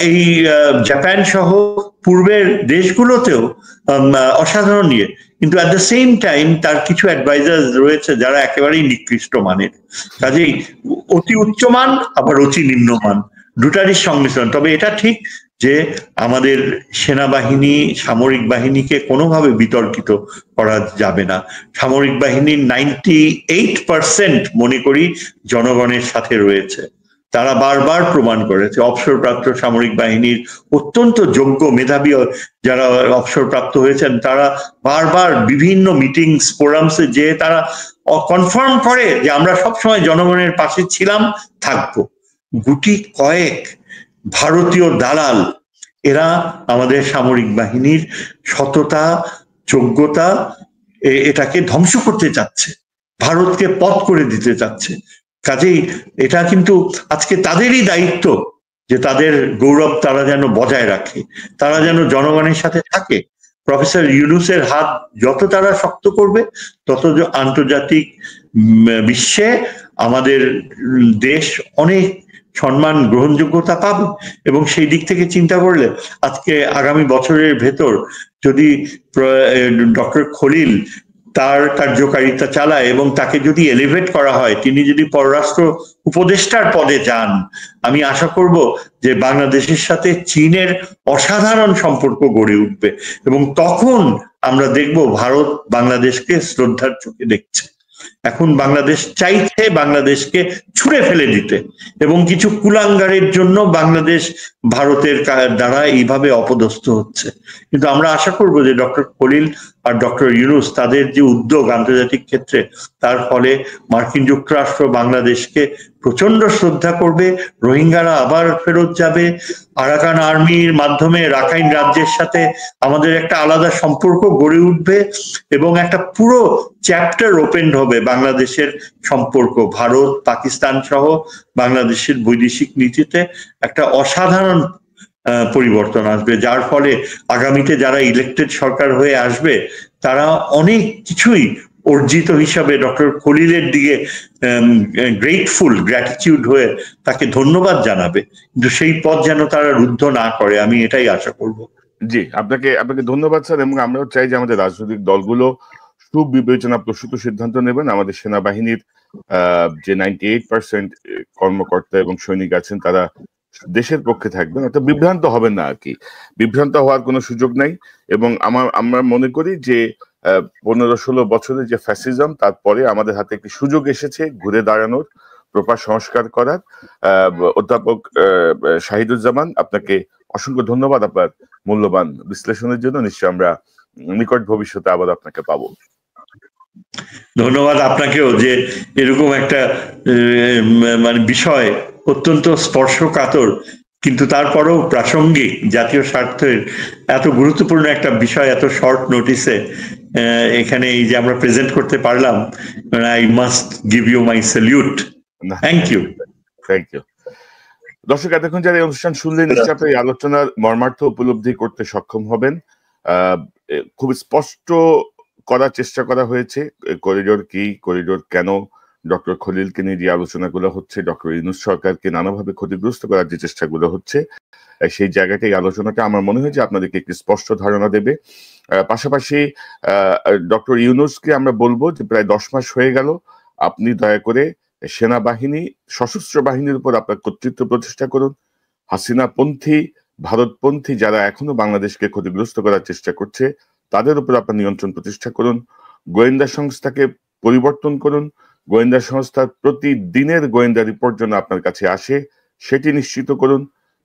এই জাপান সহ পূর্বের দেশগুলোতেও অসাধারণ ইয়ে, কিন্তু অ্যাট দ্য সেম টাইম তার কিছু অ্যাডভাইজার রয়েছে যারা একেবারেই নিকৃষ্ট মানের। কাজেই অতি উচ্চমান আবার অতি নিম্নমান, দুটারই সংমিশ্রণ। তবে এটা ঠিক যে আমাদের সেনাবাহিনী, সামরিক বাহিনীকে কোনোভাবে বিতর্কিত করা যাবে না। সামরিক বাহিনীর 98% মনে করি জনগণের সাথে রয়েছে। তারা বারবার প্রমাণ করেছে। অবসরপ্রাপ্ত সামরিক বাহিনীর অত্যন্ত যোগ্য মেধাবী যারা অবসরপ্রাপ্ত হয়েছেন, তারা বারবার বিভিন্ন মিটিংস, ফোরামসে যে তারা কনফার্ম করে যে আমরা সবসময় জনগণের পাশে ছিলাম, থাকবো। গুটি কয়েক ভারতীয় দালাল, এরা আমাদের সামরিক বাহিনীর সততা, যোগ্যতা এটাকে ধ্বংস করতে চাচ্ছে, ভারতকে পথ করে দিতে চাচ্ছে। কাজেই এটা কিন্তু আজকে তাদেরই দায়িত্ব যে তাদের গৌরব তারা যেন বজায় রাখে, তারা যেন জনগণের সাথে থাকে। প্রফেসর ইউনূসের হাত যত তারা শক্ত করবে, তত আন্তর্জাতিক বিশ্বে আমাদের দেশ অনেক সম্মান, গ্রহণযোগ্যতা পাবে। এবং সেই দিক থেকে চিন্তা করলে আজকে আগামী বছরের ভেতর যদি ডক্টর খলিল তার কার্যকারিতা চালায় এবং তাকে যদি এলিভেট করা হয়, তিনি যদি পররাষ্ট্র উপদেষ্টার পদে যান, আমি আশা করব যে বাংলাদেশের সাথে চীনের অসাধারণ সম্পর্ক গড়ে উঠবে, এবং তখন আমরা দেখব ভারত বাংলাদেশকে শ্রদ্ধার চোখে দেখছে। এখন বাংলাদেশ চাইছে বাংলাদেশকে ছুঁড়ে ফেলে দিতে, এবং কিছু কুলাঙ্গারের জন্য বাংলাদেশ ভারতের দ্বারা এইভাবে অপদস্থ হচ্ছে। কিন্তু আমরা আশা করব যে ডক্টর খলিল আর ডক্টর ইউনূস তাদের যে উদ্যোগ আন্তর্জাতিক ক্ষেত্রে, তার ফলে মার্কিন যুক্তরাষ্ট্র বাংলাদেশকে প্রচন্ড শ্রদ্ধা করবে, রোহিঙ্গারা আবার ফেরত যাবে, আরাকান আর্মির মাধ্যমে রাখাইন রাজ্যের সাথে আমাদের একটা আলাদা সম্পর্ক গড়ে উঠবে, এবং একটা পুরো চ্যাপ্টার ওপেন হবে বাংলাদেশের সম্পর্ক ভারত, পাকিস্তান সহ বাংলাদেশের বৈদেশিক নীতিতে একটা অসাধারণ পরিবর্তন আসবে, যার ফলে আগামীতে যারা ইলেক্টেড সরকার হয়ে আসবে তারা অনেক কিছুই অর্জিত হিসাবে ডক্টর খলিলের দিকে গ্রেটফুল, গ্র্যাটিটিউড হয়ে তাকে ধন্যবাদ জানাবে। কিন্তু সেই পথ যেন তারা রুদ্ধ না করে, আমি এটাই আশা করব। জি, আপনাকে ধন্যবাদ স্যার। এবং আমরাও চাই যে আমাদের রাজনৈতিক দলগুলো সুবিবেচনা প্রসূত সিদ্ধান্ত নেবেন। আমাদের সেনাবাহিনীর যে 98% কর্মকর্তা এবং সৈনিক আছেন, তারা দেশের পক্ষে থাকবেন, অর্থাৎ বিভ্রান্ত হবেন না আর কি। বিভ্রান্ত হওয়ার কোনো সুযোগ নাই। এবং আমরা মনে করি যে 15-16 বছরের যে ফ্যাসিজম, তারপরে আমাদের হাতে একটি সুযোগ এসেছে ঘুরে দাঁড়ানোর, প্রপার সংস্কার করার। অধ্যাপক শাহিদুজ্জামান, আপনাকে অসংখ্য ধন্যবাদ আপনার মূল্যবান বিশ্লেষণের জন্য। নিশ্চয়ই আমরা নিকট ভবিষ্যতে আবার আপনাকে পাবো। ধন্যবাদ আপনাকেও, যে এরকম একটা মানে বিষয় অত্যন্ত স্পর্শকাতর কিন্তু তারপরেও প্রাসঙ্গিক, জাতীয় স্বার্থের এত গুরুত্বপূর্ণ একটা বিষয় এত শর্ট নোটিসে এখানে এই যে আমরা প্রেজেন্ট করতে পারলাম, I must give you my salute. Thank you. Thank you. দর্শক, এতক্ষণ যারা এই অনুষ্ঠান শুনলেন, নিশ্চয়ই এই আলোচনার মর্মার্থ উপলব্ধি করতে সক্ষম হবেন। খুব স্পষ্ট করার চেষ্টা করা হয়েছে করিডোর কি, করিডোর কেন, ডক্টর খলিলকে নিয়ে যে আলোচনাগুলো হচ্ছে, ডক্টর ইউনূস সরকারকে নানাভাবে ক্ষতিগ্রস্ত করার যে চেষ্টাগুলো হচ্ছে, সেই জায়গাটাই আলোচনাটা আমার মনে হয় যে আপনাদেরকে একটি স্পষ্ট ধারণা দেবে। পাশাপাশি ডক্টর ইউনূসকে আমরা বলবো যে প্রায় 10 মাস হয়ে গেল, আপনি দয়া করে সেনাবাহিনী, সশস্ত্র বাহিনীর উপর আপনার কর্তৃত্ব প্রতিষ্ঠা করুন। হাসিনাপন্থী, ভারতপন্থী যারা এখনো বাংলাদেশকে ক্ষতিগ্রস্ত করার চেষ্টা করছে, তাদের উপর আপনার নিয়ন্ত্রণ প্রতিষ্ঠা করুন। গোয়েন্দা সংস্থাকে পরিবর্তন করুন। গোয়েন্দা সংস্থার প্রতিদিনের গোয়েন্দা রিপোর্ট যেন আপনার কাছে আসে, সেটি নিশ্চিত করুন।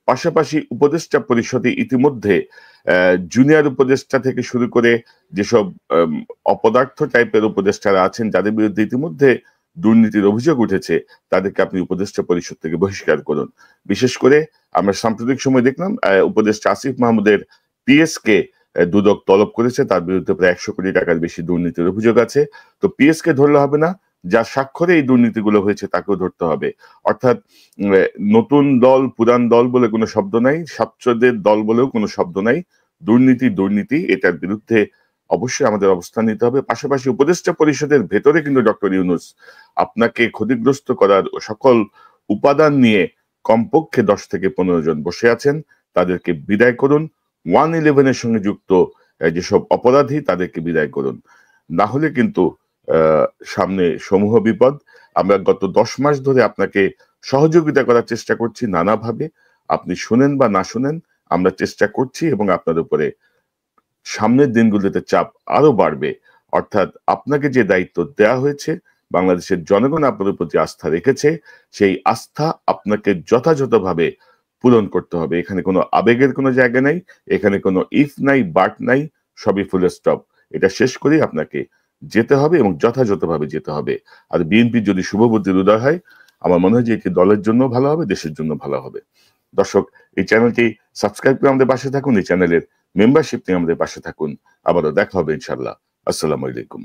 পাশাপাশি উপদেষ্টা পরিষদে ইতিমধ্যে জুনিয়র উপদেষ্টা থেকে শুরু করে যেসব অপদার্থ টাইপের উপদেষ্টারা আছেন, যাদের বিরুদ্ধে ইতিমধ্যে দুর্নীতির অভিযোগ উঠেছে, তাদেরকে আপনি উপদেষ্টা পরিষদ থেকে বহিষ্কার করুন। বিশেষ করে আমরা সাম্প্রতিক সময় দেখলাম উপদেষ্টা আসিফ মাহমুদের পিএস কে দুদক তলব করেছে, তার বিরুদ্ধে প্রায় 100 কোটি টাকার বেশি দুর্নীতির অভিযোগ আছে। তো পিএস কে ধরলে হবে না, যার স্বাক্ষরে এই দুর্নীতিগুলো হয়েছে তাকেও ধরতে হবে। অর্থাৎ নতুন দল পুরান দল বলে কোনো শব্দ নাই, ছাত্রদের দল বলেও কোনো শব্দ নাই। দুর্নীতি দুর্নীতি, এটার বিরুদ্ধে অবশ্যই আমাদের অবস্থান নিতে হবে। পাশাপাশি উপদেষ্টা পরিষদের ভেতরে কিন্তু ডক্টর ইউনূস আপনাকে ক্ষতিগ্রস্ত করার সকল উপাদান নিয়ে কমপক্ষে 10 থেকে 15 জন বসে আছেন, তাদেরকে বিদায় করুন। 111-এর সঙ্গে যুক্ত যেসব অপরাধী, তাদেরকে বিদায় করুন। না হলে কিন্তু সামনে সমূহ বিপদ। আমরা গত 10 মাস ধরে আপনাকে সহযোগিতা করার চেষ্টা করছি নানাভাবে, আপনি শুনেন বা না শুনেন, আমরা চেষ্টা করছি এবং আপনার উপরে সামনের দিনগুলোতে চাপ আরো বাড়বে। অর্থাৎ আপনাকে যে দায়িত্ব দেওয়া হয়েছে, বাংলাদেশের জনগণ আপনার উপর যে আস্থা রেখেছে, সেই আস্থা আপনাকে যথাযথভাবে পূরণ করতে হবে। এখানে কোনো আবেগের কোনো জায়গা নাই, এখানে কোনো ইফ নাই, বাট নাই, সবই ফুল স্টপ। এটা শেষ করেই আপনাকে যেতে হবে এবং যথাযথভাবে যেতে হবে। আর বিএনপি যদি শুভবুদ্ধির উদয় হয়, আমার মনে হয় যে এটি দলের জন্য ভালো হবে, দেশের জন্য ভালো হবে। দর্শক, এই চ্যানেলটি সাবস্ক্রাইব করে আমাদের পাশে থাকুন, এই চ্যানেলের মেম্বারশিপ নিয়ে আমাদের পাশে থাকুন। আবারও দেখা হবে ইনশাআল্লাহ। আসসালামু আলাইকুম।